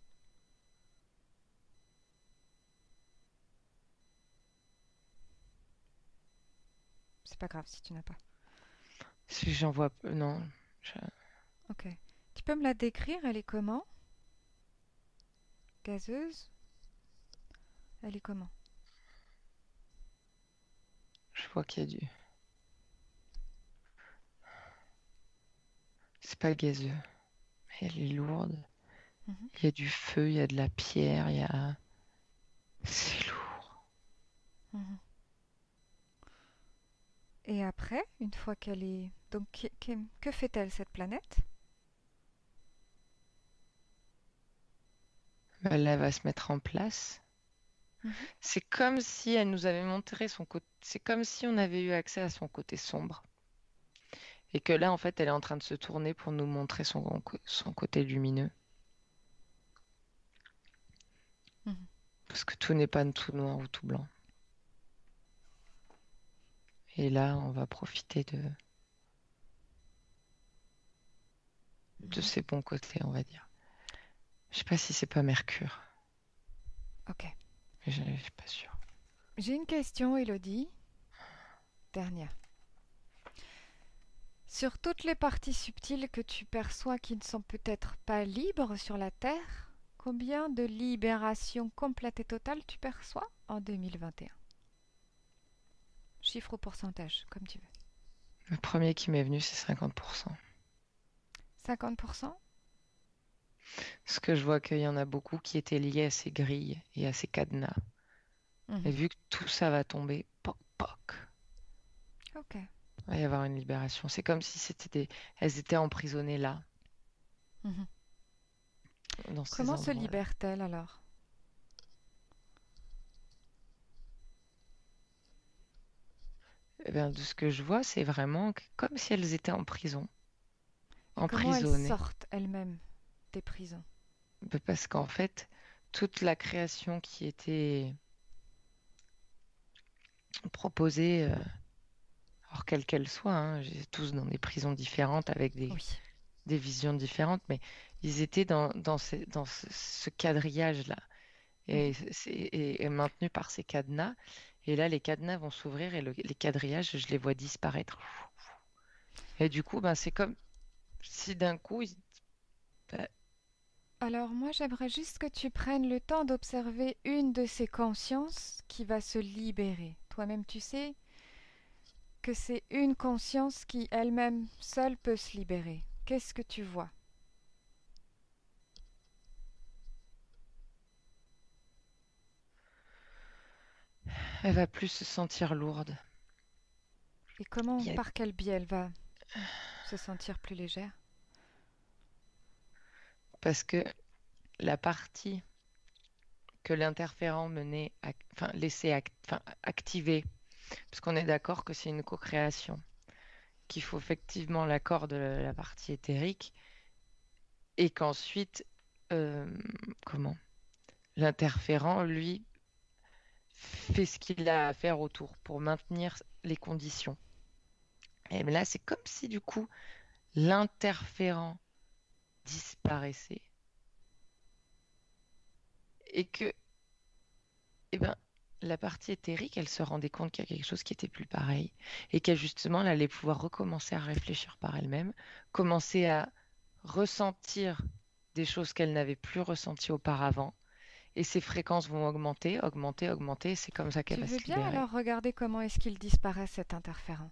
C'est pas grave si tu n'as pas. Si j'en vois, non. je- Ok. Tu peux me la décrire? Elle est comment? Gazeuse? Elle est comment? Je vois qu'il y a du. C'est pas gazeux, mais elle est lourde. Mhm, Il y a du feu, il y a de la pierre, il y a. C'est lourd. mhm. Et après, une fois qu'elle est... Donc, que fait-elle cette planète? Ben, là, elle va se mettre en place. Mhm. C'est comme si elle nous avait montré son côté. C'est comme si on avait eu accès à son côté sombre. Et que là, en fait, elle est en train de se tourner pour nous montrer son côté lumineux. Mhm. Parce que tout n'est pas tout noir ou tout blanc. Et là, on va profiter de Mhm. ses bons côtés, on va dire. Je sais pas si c'est pas Mercure. Ok. Je suis pas sûre. J'ai une question, Elodie. Dernière. Sur toutes les parties subtiles que tu perçois qui ne sont peut-être pas libres sur la Terre, combien de libérations complètes et totales tu perçois en 2021? Chiffre ou pourcentage, comme tu veux. Le premier qui m'est venu, c'est 50%. 50%? Parce que je vois qu'il y en a beaucoup qui étaient liés à ces grilles et à ces cadenas. Et Mhm. vu que tout ça va tomber, poc, poc, Ok. il va y avoir une libération. C'est comme si elles étaient emprisonnées là, Mhm. dans ces Comment se endroits-là. libère-t-elle alors? Eh bien, de ce que je vois, c'est vraiment comme si elles étaient en prison, Et comment elles emprisonnées. sortent elles-mêmes des prisons? Parce qu'en fait, toute la création qui était proposée, alors quelle qu'elle soit, hein, tous dans des prisons différentes avec Oui. des visions différentes, mais ils étaient dans ce quadrillage-là Mhm. et maintenus par ces cadenas. Et là, les cadenas vont s'ouvrir et les quadrillages, je les vois disparaître. Et du coup, ben, c'est comme si d'un coup, ben, Alors moi, j'aimerais juste que tu prennes le temps d'observer une de ces consciences qui va se libérer. Toi-même, tu sais que c'est une conscience qui elle-même seule peut se libérer. Qu'est-ce que tu vois? elle va plus se sentir lourde. Et comment, Il y a- par quel biais elle va se sentir plus légère? Parce que la partie que l'interférent enfin, enfin, activer, parce qu'on est d'accord que c'est une co-création, qu'il faut effectivement l'accord de la partie éthérique et qu'ensuite, euh, comment, l'interférent, lui, fait ce qu'il a à faire autour pour maintenir les conditions. Et là, c'est comme si du coup, l'interférent disparaissait et que, eh ben, la partie éthérique, elle se rendait compte qu'il y a quelque chose qui était plus pareil et qu'elle justement, elle allait pouvoir recommencer à réfléchir par elle-même, commencer à ressentir des choses qu'elle n'avait plus ressenties auparavant et ses fréquences vont augmenter, augmenter, augmenter et c'est comme ça qu'elle Tu va se veux bien libérer. alors regarder comment est-ce qu'il disparaît cet interférent?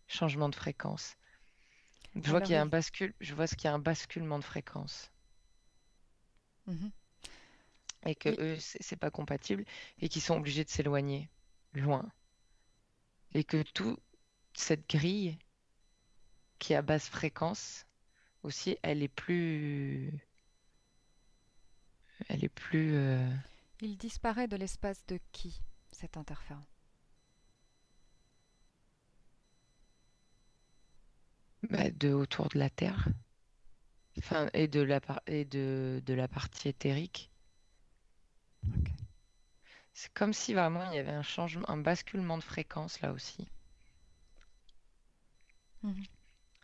Changement de fréquence. Je vois Alors qu'il y a un il... bascule, je vois ce qu'il y a un basculement de fréquence Mhm. et que Il- eux, c'est pas compatible et qu'ils sont obligés de s'éloigner loin et que toute cette grille qui est à basse fréquence aussi, elle est plus il disparaît de l'espace de qui, cet interférent? de autour de la Terre. Enfin, de la partie éthérique. Ok. C'est comme si vraiment il y avait un changement, un basculement de fréquence là aussi. Mhm.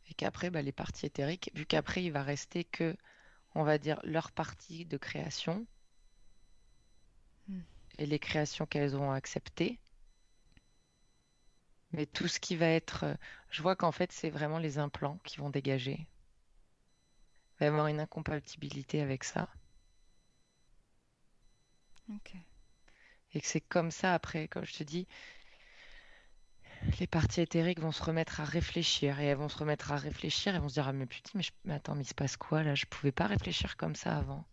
Et qu'après, bah, les parties éthériques, vu qu'après il va rester que, on va dire, leur partie de création Mhm. et les créations qu'elles ont acceptées. Mais tout ce qui va être, je vois qu'en fait, c'est vraiment les implants qui vont dégager. Il va y avoir une incompatibilité avec ça. Ok. Et que c'est comme ça après, comme je te dis, les parties éthériques vont se remettre à réfléchir. Et elles vont se remettre à réfléchir. Elles vont se dire, ah mais putain, mais attends, mais il se passe quoi là? Je pouvais pas réfléchir comme ça avant.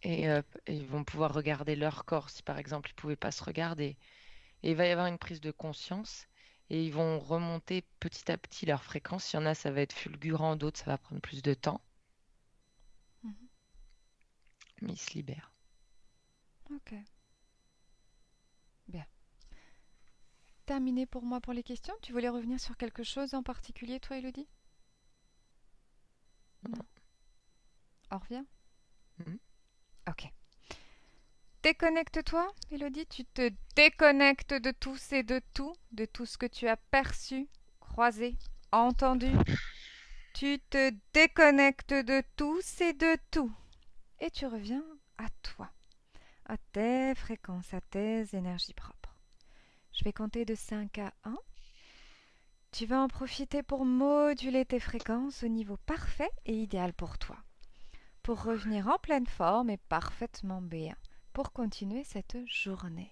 Et ils vont pouvoir regarder leur corps si par exemple ils pouvaient pas se regarder. Et il va y avoir une prise de conscience. Et ils vont remonter petit à petit leur fréquence. Il y en a, ça va être fulgurant, d'autres, ça va prendre plus de temps. Mhm. Mais ils se libèrent. Ok. Bien. Terminé pour moi pour les questions. Tu voulais revenir sur quelque chose en particulier, toi, Elodie? Non. On revient? Mhm. Ok. Déconnecte-toi, Elodie. Tu te déconnectes de tous et de tout ce que tu as perçu, croisé, entendu. Tu te déconnectes de tous et de tout. Et tu reviens à toi, à tes fréquences, à tes énergies propres. Je vais compter de 5 à 1. Tu vas en profiter pour moduler tes fréquences au niveau parfait et idéal pour toi, pour revenir en pleine forme et parfaitement bien, pour continuer cette journée.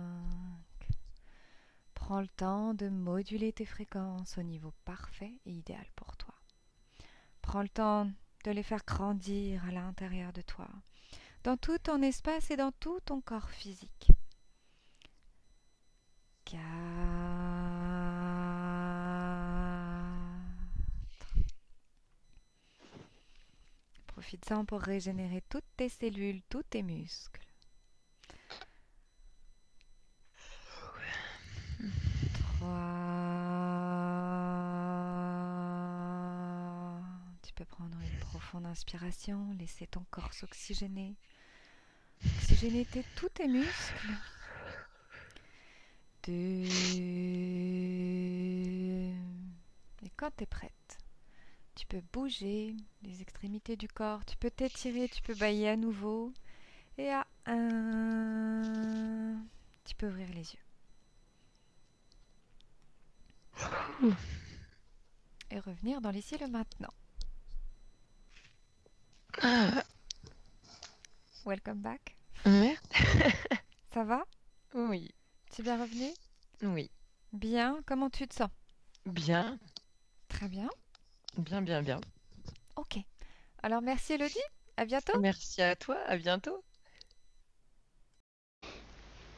5. Prends le temps de moduler tes fréquences au niveau parfait et idéal pour toi. Prends le temps de les faire grandir à l'intérieur de toi, dans tout ton espace et dans tout ton corps physique. 4. Profites-en pour régénérer toutes tes cellules, tous tes muscles. 3. Tu peux prendre une profonde inspiration, laisser ton corps s'oxygéner. Oxygéner tous tes muscles. 2. Et quand tu es prête, tu peux bouger les extrémités du corps, tu peux t'étirer, tu peux bâiller à nouveau. Et à 1, tu peux ouvrir les yeux. Et revenir dans l'ici et le maintenant. Ah, Welcome back. merde. Ça va? Oui, Tu es bien revenu? oui. Bien. Comment tu te sens? Bien, Très bien. bien, bien, bien. Ok. Alors merci Elodie. À bientôt. Merci à toi, à bientôt.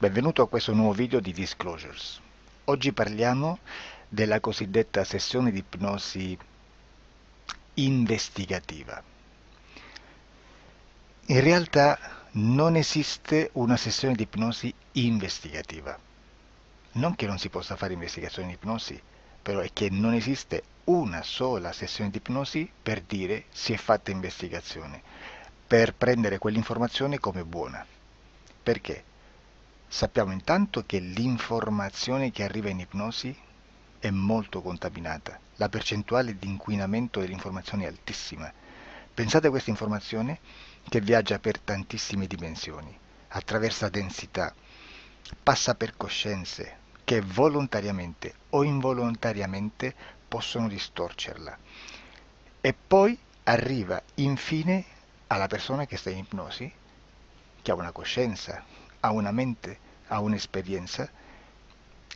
Benvenuto a questo nuovo video di Disclosures. Oggi parliamo della cosiddetta sessione di ipnosi investigativa. In realtà non esiste una sessione di ipnosi investigativa. Non che non si possa fare investigazione di ipnosi, però è che non esiste una sola sessione di ipnosi per dire si è fatta investigazione, per prendere quell'informazione come buona. Perché? Sappiamo intanto che l'informazione che arriva in ipnosi è molto contaminata. La percentuale di inquinamento dell'informazione è altissima. Pensate a questa informazione che viaggia per tantissime dimensioni, attraversa densità, passa per coscienze che volontariamente o involontariamente possono distorcerla. E poi arriva infine alla persona che sta in ipnosi, che ha una coscienza, ha una mente, ha un'esperienza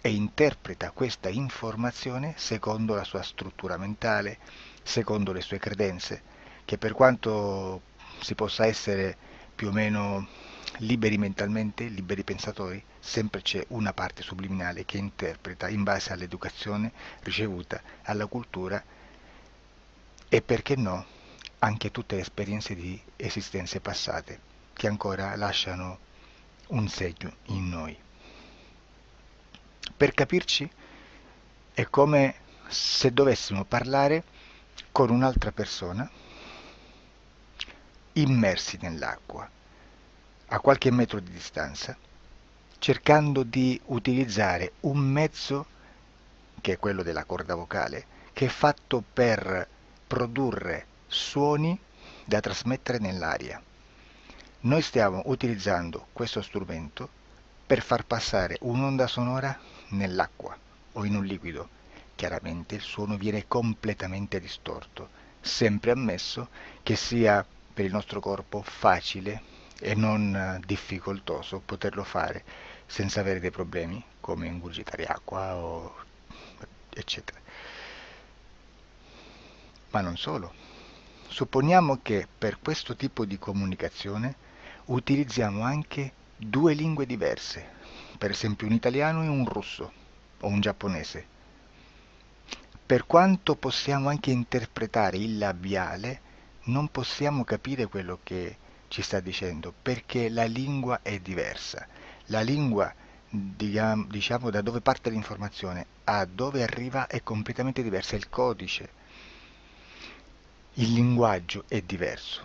e interpreta questa informazione secondo la sua struttura mentale, secondo le sue credenze, che per quanto si possa essere più o meno liberi mentalmente, liberi pensatori, sempre c'è una parte subliminale che interpreta in base all'educazione ricevuta, alla cultura e perché no, anche tutte le esperienze di esistenze passate che ancora lasciano un segno in noi. Per capirci è come se dovessimo parlare con un'altra persona immersi nell'acqua, a qualche metro di distanza, cercando di utilizzare un mezzo, che è quello della corda vocale, che è fatto per produrre suoni da trasmettere nell'aria. Noi stiamo utilizzando questo strumento per far passare un'onda sonora nell'acqua o in un liquido. Chiaramente il suono viene completamente distorto, sempre ammesso che sia per il nostro corpo facile e non difficoltoso poterlo fare senza avere dei problemi come ingurgitare acqua o eccetera. Ma non solo. Supponiamo che per questo tipo di comunicazione utilizziamo anche due lingue diverse, per esempio un italiano e un russo o un giapponese. Per quanto possiamo anche interpretare il labiale, non possiamo capire quello che ci sta dicendo, perché la lingua è diversa. La lingua, diciamo, da dove parte l'informazione a dove arriva è completamente diversa, il codice, il linguaggio è diverso,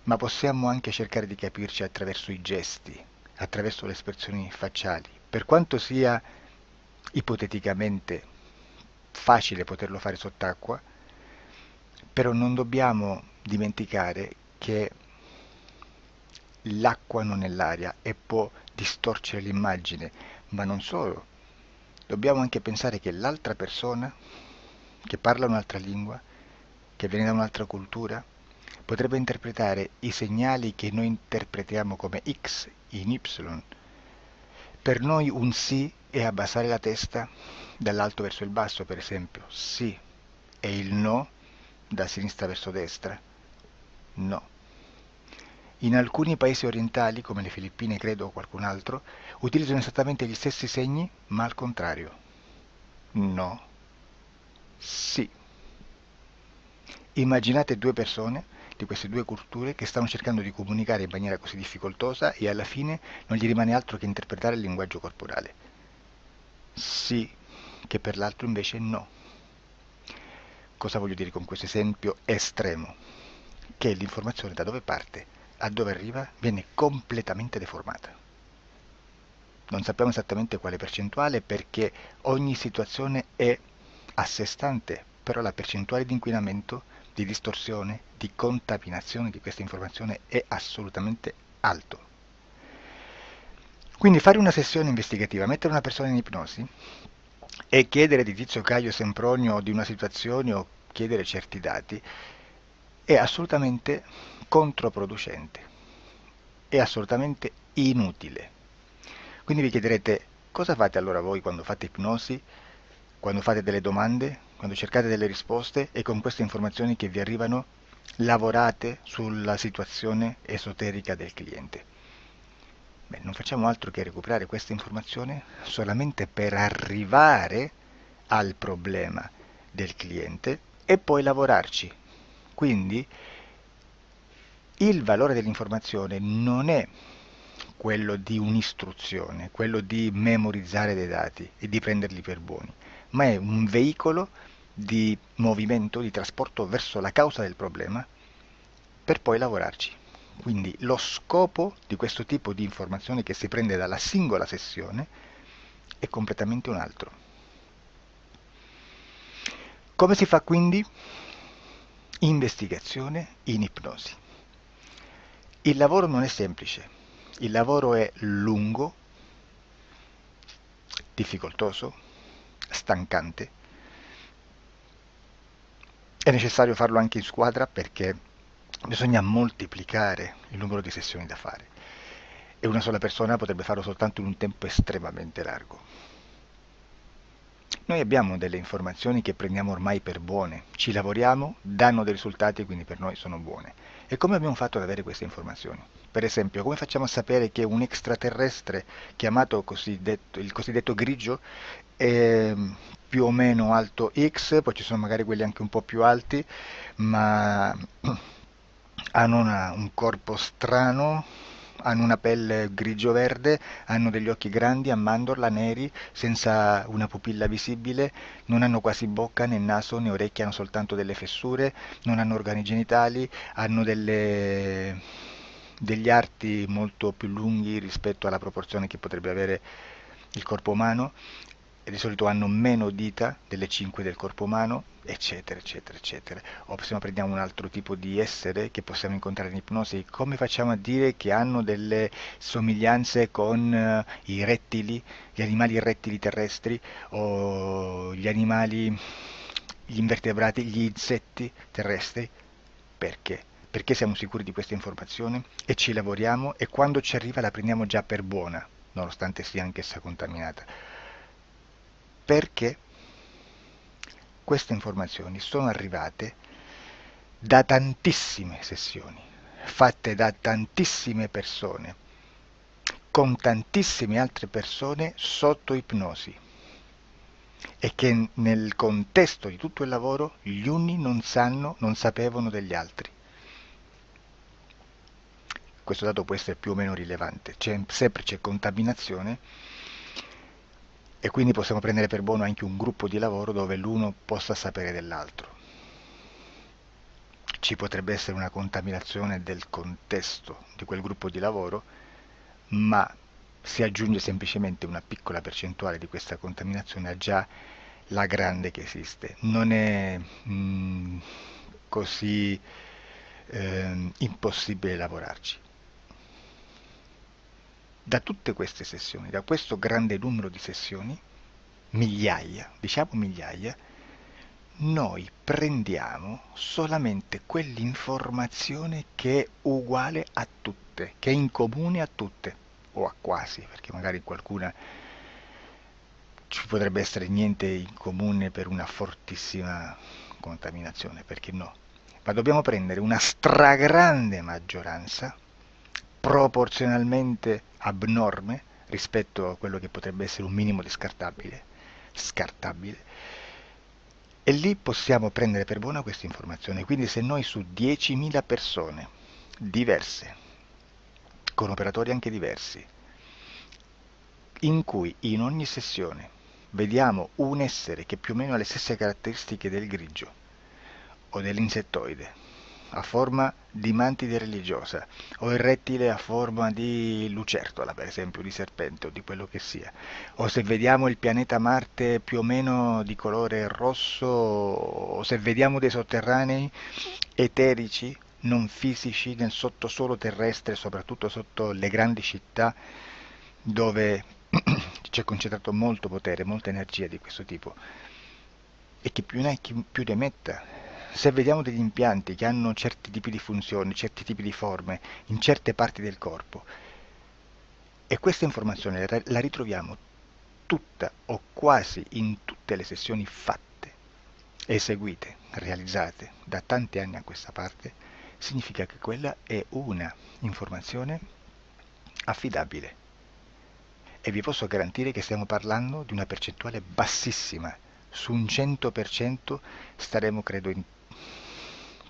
ma possiamo anche cercare di capirci attraverso i gesti, attraverso le espressioni facciali. Per quanto sia ipoteticamente facile poterlo fare sott'acqua, però non dobbiamo dimenticare che l'acqua non è l'aria e può distorcere l'immagine, ma non solo. Dobbiamo anche pensare che l'altra persona, che parla un'altra lingua, che viene da un'altra cultura, potrebbe interpretare i segnali che noi interpretiamo come X in Y. Per noi un sì è abbassare la testa dall'alto verso il basso, per esempio, sì, e il no da sinistra verso destra, no. In alcuni paesi orientali, come le Filippine credo o qualcun altro, utilizzano esattamente gli stessi segni, ma al contrario. No, sì. Immaginate due persone di queste due culture che stanno cercando di comunicare in maniera così difficoltosa e alla fine non gli rimane altro che interpretare il linguaggio corporale. Sì, che per l'altro invece no. Cosa voglio dire con questo esempio estremo? Che l'informazione da dove parte a dove arriva viene completamente deformata. Non sappiamo esattamente quale percentuale perché ogni situazione è a sé stante, però la percentuale di inquinamento, di distorsione, di contaminazione di questa informazione è assolutamente alto. Quindi fare una sessione investigativa, mettere una persona in ipnosi e chiedere di Tizio Caio Sempronio di una situazione o chiedere certi dati è assolutamente controproducente, è assolutamente inutile. Quindi vi chiederete cosa fate allora voi quando fate ipnosi, quando fate delle domande, quando cercate delle risposte e con queste informazioni che vi arrivano lavorate sulla situazione esoterica del cliente. Beh, non facciamo altro che recuperare questa informazione solamente per arrivare al problema del cliente e poi lavorarci. Quindi il valore dell'informazione non è quello di un'istruzione, quello di memorizzare dei dati e di prenderli per buoni, ma è un veicolo di movimento, di trasporto verso la causa del problema per poi lavorarci. Quindi lo scopo di questo tipo di informazione che si prende dalla singola sessione è completamente un altro. Come si fa quindi? Investigazione in ipnosi. Il lavoro non è semplice, il lavoro è lungo, difficoltoso, stancante. È necessario farlo anche in squadra perché bisogna moltiplicare il numero di sessioni da fare e una sola persona potrebbe farlo soltanto in un tempo estremamente largo. Noi abbiamo delle informazioni che prendiamo ormai per buone, ci lavoriamo, danno dei risultati e quindi per noi sono buone. E come abbiamo fatto ad avere queste informazioni? Per esempio, come facciamo a sapere che un extraterrestre chiamato il cosiddetto grigio è più o meno alto X, poi ci sono magari quelli anche un po' più alti, ma hanno un corpo strano, hanno una pelle grigio-verde, hanno degli occhi grandi a mandorla, neri, senza una pupilla visibile, non hanno quasi bocca né naso né orecchie, hanno soltanto delle fessure, non hanno organi genitali, hanno degli arti molto più lunghi rispetto alla proporzione che potrebbe avere il corpo umano, e di solito hanno meno dita delle 5 del corpo umano, eccetera, eccetera, eccetera. O se no prendiamo un altro tipo di essere che possiamo incontrare in ipnosi, come facciamo a dire che hanno delle somiglianze con i rettili, gli animali rettili terrestri, o gli invertebrati, gli insetti terrestri? Perché? Perché siamo sicuri di questa informazione e ci lavoriamo, e quando ci arriva la prendiamo già per buona, nonostante sia anch'essa contaminata. Perché queste informazioni sono arrivate da tantissime sessioni, fatte da tantissime persone, con tantissime altre persone sotto ipnosi, e che nel contesto di tutto il lavoro gli uni non sapevano degli altri. Questo dato può essere più o meno rilevante, sempre c'è contaminazione, e quindi possiamo prendere per buono anche un gruppo di lavoro dove l'uno possa sapere dell'altro. Ci potrebbe essere una contaminazione del contesto di quel gruppo di lavoro, ma si aggiunge semplicemente una piccola percentuale di questa contaminazione a già la grande che esiste. Non è così impossibile lavorarci. Da tutte queste sessioni, da questo grande numero di sessioni, migliaia, diciamo migliaia, noi prendiamo solamente quell'informazione che è uguale a tutte, che è in comune a tutte, o a quasi, perché magari qualcuna ci potrebbe essere niente in comune per una fortissima contaminazione, perché no? Ma dobbiamo prendere una stragrande maggioranza, proporzionalmente abnorme rispetto a quello che potrebbe essere un minimo di scartabile, e lì possiamo prendere per buona questa informazione. Quindi se noi su 10.000 persone diverse, con operatori anche diversi, in cui in ogni sessione vediamo un essere che più o meno ha le stesse caratteristiche del grigio o dell'insettoide, a forma di mantide religiosa, o il rettile a forma di lucertola, per esempio, di serpente o di quello che sia, o se vediamo il pianeta Marte più o meno di colore rosso, o se vediamo dei sotterranei eterici, non fisici, nel sottosuolo terrestre, soprattutto sotto le grandi città, dove c'è concentrato molto potere, molta energia di questo tipo, e chi più ne ha chi più ne metta. Se vediamo degli impianti che hanno certi tipi di funzioni, certi tipi di forme in certe parti del corpo, e questa informazione la ritroviamo tutta o quasi in tutte le sessioni fatte, eseguite, realizzate da tanti anni a questa parte, significa che quella è una informazione affidabile. E vi posso garantire che stiamo parlando di una percentuale bassissima. Su un 100% staremo, credo,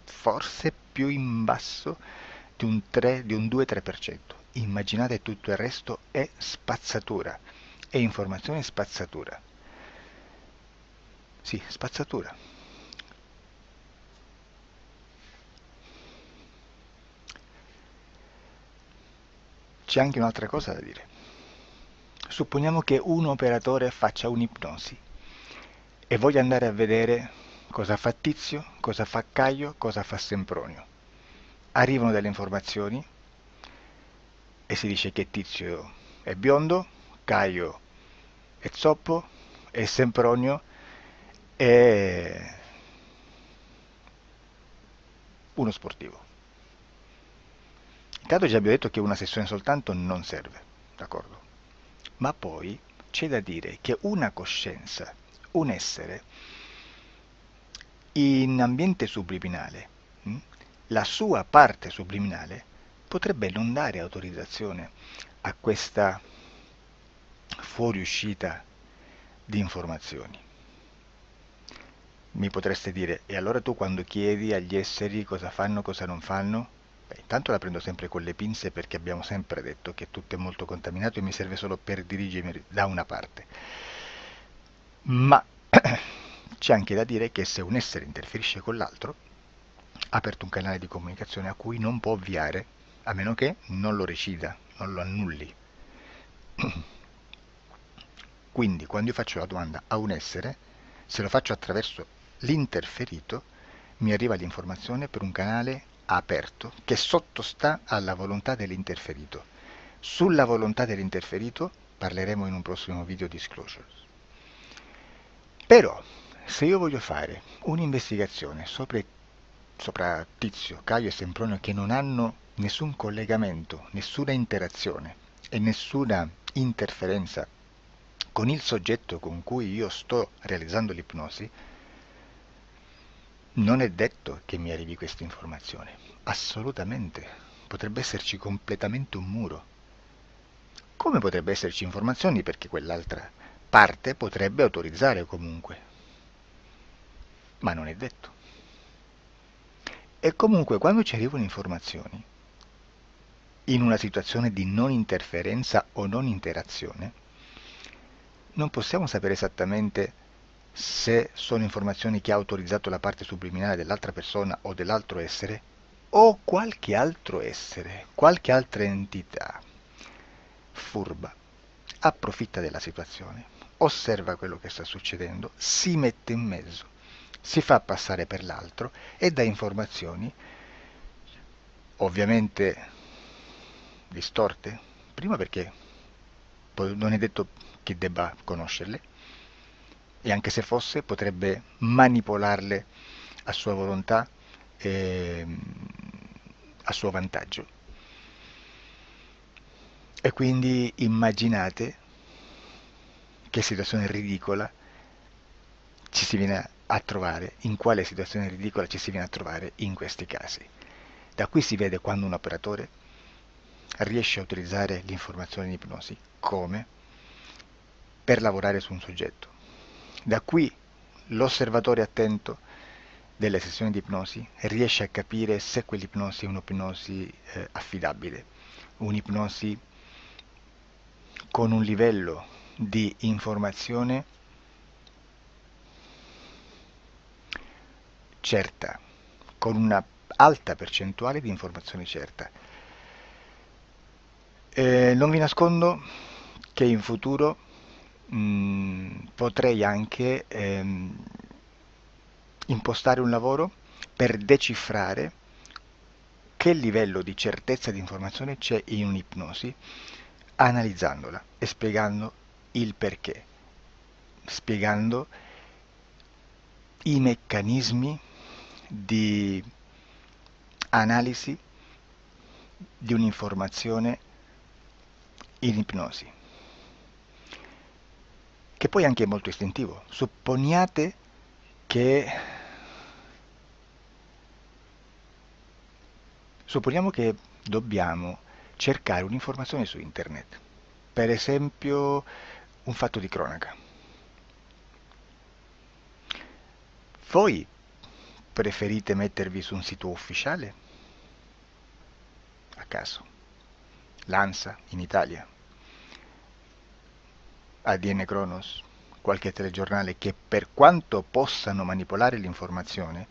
forse più in basso di un 3, di un 2-3%. Immaginate, tutto il resto è spazzatura, è informazione spazzatura. Sì, spazzatura. C'è anche un'altra cosa da dire. Supponiamo che un operatore faccia un'ipnosi e voglia andare a vedere cosa fa Tizio, cosa fa Caio, cosa fa Sempronio. Arrivano delle informazioni e si dice che Tizio è biondo, Caio è zoppo e Sempronio è uno sportivo. Intanto già abbiamo detto che una sessione soltanto non serve, d'accordo? Ma poi c'è da dire che una coscienza, un essere, in ambiente subliminale, la sua parte subliminale potrebbe non dare autorizzazione a questa fuoriuscita di informazioni. Mi potreste dire, e allora tu quando chiedi agli esseri cosa fanno, cosa non fanno, Beh, intanto la prendo sempre con le pinze perché abbiamo sempre detto che tutto è molto contaminato e mi serve solo per dirigermi da una parte. Ma c'è anche da dire che se un essere interferisce con l'altro, ha aperto un canale di comunicazione a cui non può ovviare, a meno che non lo recida, non lo annulli. Quindi quando io faccio la domanda a un essere, se lo faccio attraverso l'interferito, mi arriva l'informazione per un canale aperto che sottostà alla volontà dell'interferito. Sulla volontà dell'interferito parleremo in un prossimo video disclosures. Però, se io voglio fare un'investigazione sopra Tizio, Caio e Sempronio che non hanno nessun collegamento, nessuna interazione e nessuna interferenza con il soggetto con cui io sto realizzando l'ipnosi, non è detto che mi arrivi questa informazione. Assolutamente. Potrebbe esserci completamente un muro. Come potrebbe esserci informazioni perché quell'altra parte potrebbe autorizzare comunque. Ma non è detto. E comunque quando ci arrivano informazioni, in una situazione di non interferenza o non interazione, non possiamo sapere esattamente se sono informazioni che ha autorizzato la parte subliminale dell'altra persona o dell'altro essere, o qualche altro essere, qualche altra entità furba, approfitta della situazione, osserva quello che sta succedendo, si mette in mezzo, si fa passare per l'altro e dà informazioni, ovviamente distorte, prima perché non è detto che debba conoscerle, e anche se fosse potrebbe manipolarle a sua volontà e a suo vantaggio. E quindi immaginate che situazione ridicola ci si viene a trovare, in quale situazione ridicola ci si viene a trovare in questi casi. Da qui si vede quando un operatore riesce a utilizzare l'informazione in ipnosi come per lavorare su un soggetto. Da qui l'osservatore attento delle sessioni di ipnosi riesce a capire se quell'ipnosi è un'ipnosi affidabile, un'ipnosi con un livello di informazione certa, con una alta percentuale di informazione certa. Non vi nascondo che in futuro potrei anche impostare un lavoro per decifrare che livello di certezza di informazione c'è in un'ipnosi, analizzandola e spiegando il perché, spiegando i meccanismi di analisi di un'informazione in ipnosi, che poi anche è molto istintivo. Supponiamo che dobbiamo cercare un'informazione su internet, per esempio un fatto di cronaca. Voi preferite mettervi su un sito ufficiale? A caso. L'ANSA in Italia, ADN Kronos, qualche telegiornale che per quanto possano manipolare l'informazione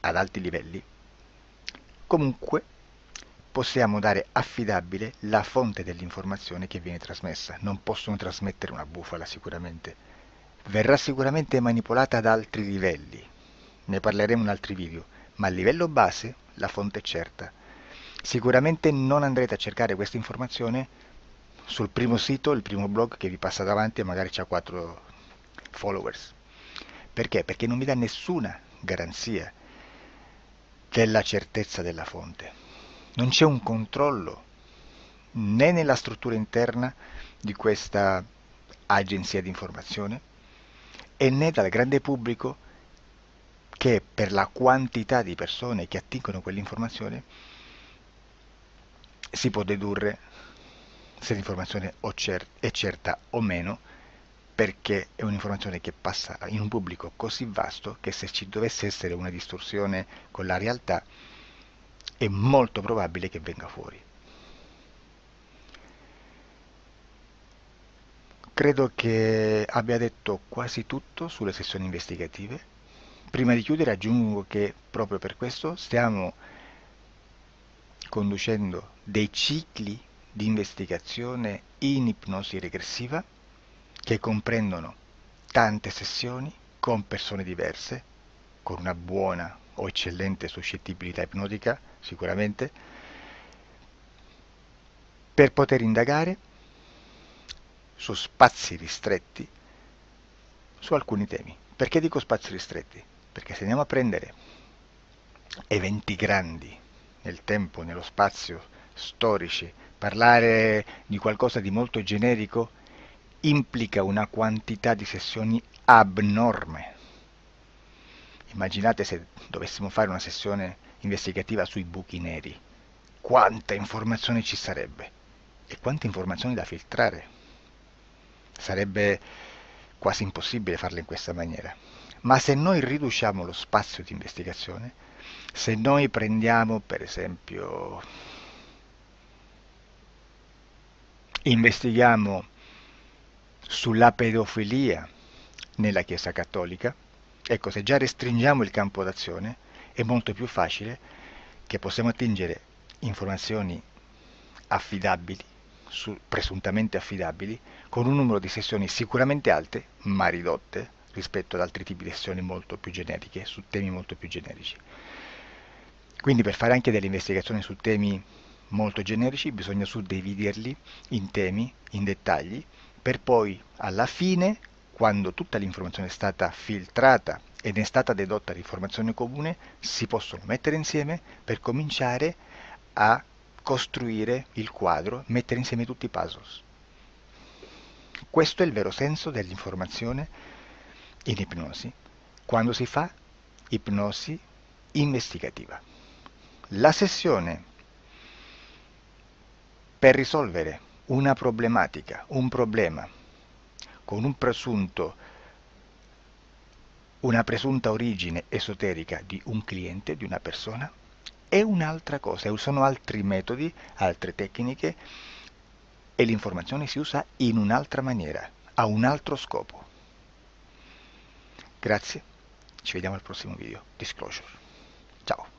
ad alti livelli, comunque possiamo dare affidabile la fonte dell'informazione che viene trasmessa. Non possono trasmettere una bufala sicuramente. Verrà sicuramente manipolata ad altri livelli. Ne parleremo in altri video, ma a livello base la fonte è certa. Sicuramente non andrete a cercare questa informazione sul primo sito, il primo blog che vi passa davanti e magari c'ha 4 followers. Perché? Perché non vi dà nessuna garanzia della certezza della fonte. Non c'è un controllo né nella struttura interna di questa agenzia di informazione e né dal grande pubblico che per la quantità di persone che attingono quell'informazione si può dedurre se l'informazione è certa o meno, perché è un'informazione che passa in un pubblico così vasto che se ci dovesse essere una distorsione con la realtà è molto probabile che venga fuori. Credo che abbia detto quasi tutto sulle sessioni investigative. Prima di chiudere aggiungo che proprio per questo stiamo conducendo dei cicli di investigazione in ipnosi regressiva che comprendono tante sessioni con persone diverse, con una buona o eccellente suscettibilità ipnotica, sicuramente, per poter indagare su spazi ristretti su alcuni temi. Perché dico spazi ristretti? Perché se andiamo a prendere eventi grandi nel tempo, nello spazio, storici, parlare di qualcosa di molto generico implica una quantità di sessioni abnorme. Immaginate se dovessimo fare una sessione investigativa sui buchi neri, quanta informazione ci sarebbe e quante informazioni da filtrare. Sarebbe quasi impossibile farlo in questa maniera. Ma se noi riduciamo lo spazio di investigazione, se noi prendiamo per esempio, investighiamo sulla pedofilia nella Chiesa Cattolica, ecco, se già restringiamo il campo d'azione, è molto più facile che possiamo attingere informazioni affidabili, presuntamente affidabili, con un numero di sessioni sicuramente alte, ma ridotte rispetto ad altri tipi di sessioni molto più generiche, su temi molto più generici. Quindi per fare anche delle investigazioni su temi molto generici bisogna suddividerli in temi, in dettagli, per poi alla fine, quando tutta l'informazione è stata filtrata ed è stata dedotta l'informazione comune, si possono mettere insieme per cominciare a costruire il quadro, mettere insieme tutti i puzzles. Questo è il vero senso dell'informazione in ipnosi, quando si fa ipnosi investigativa. La sessione per risolvere una problematica, un problema, con una presunta origine esoterica di un cliente, di una persona, è un'altra cosa, sono altri metodi, altre tecniche e l'informazione si usa in un'altra maniera, ha un altro scopo. Grazie, ci vediamo al prossimo video. Disclosure. Ciao.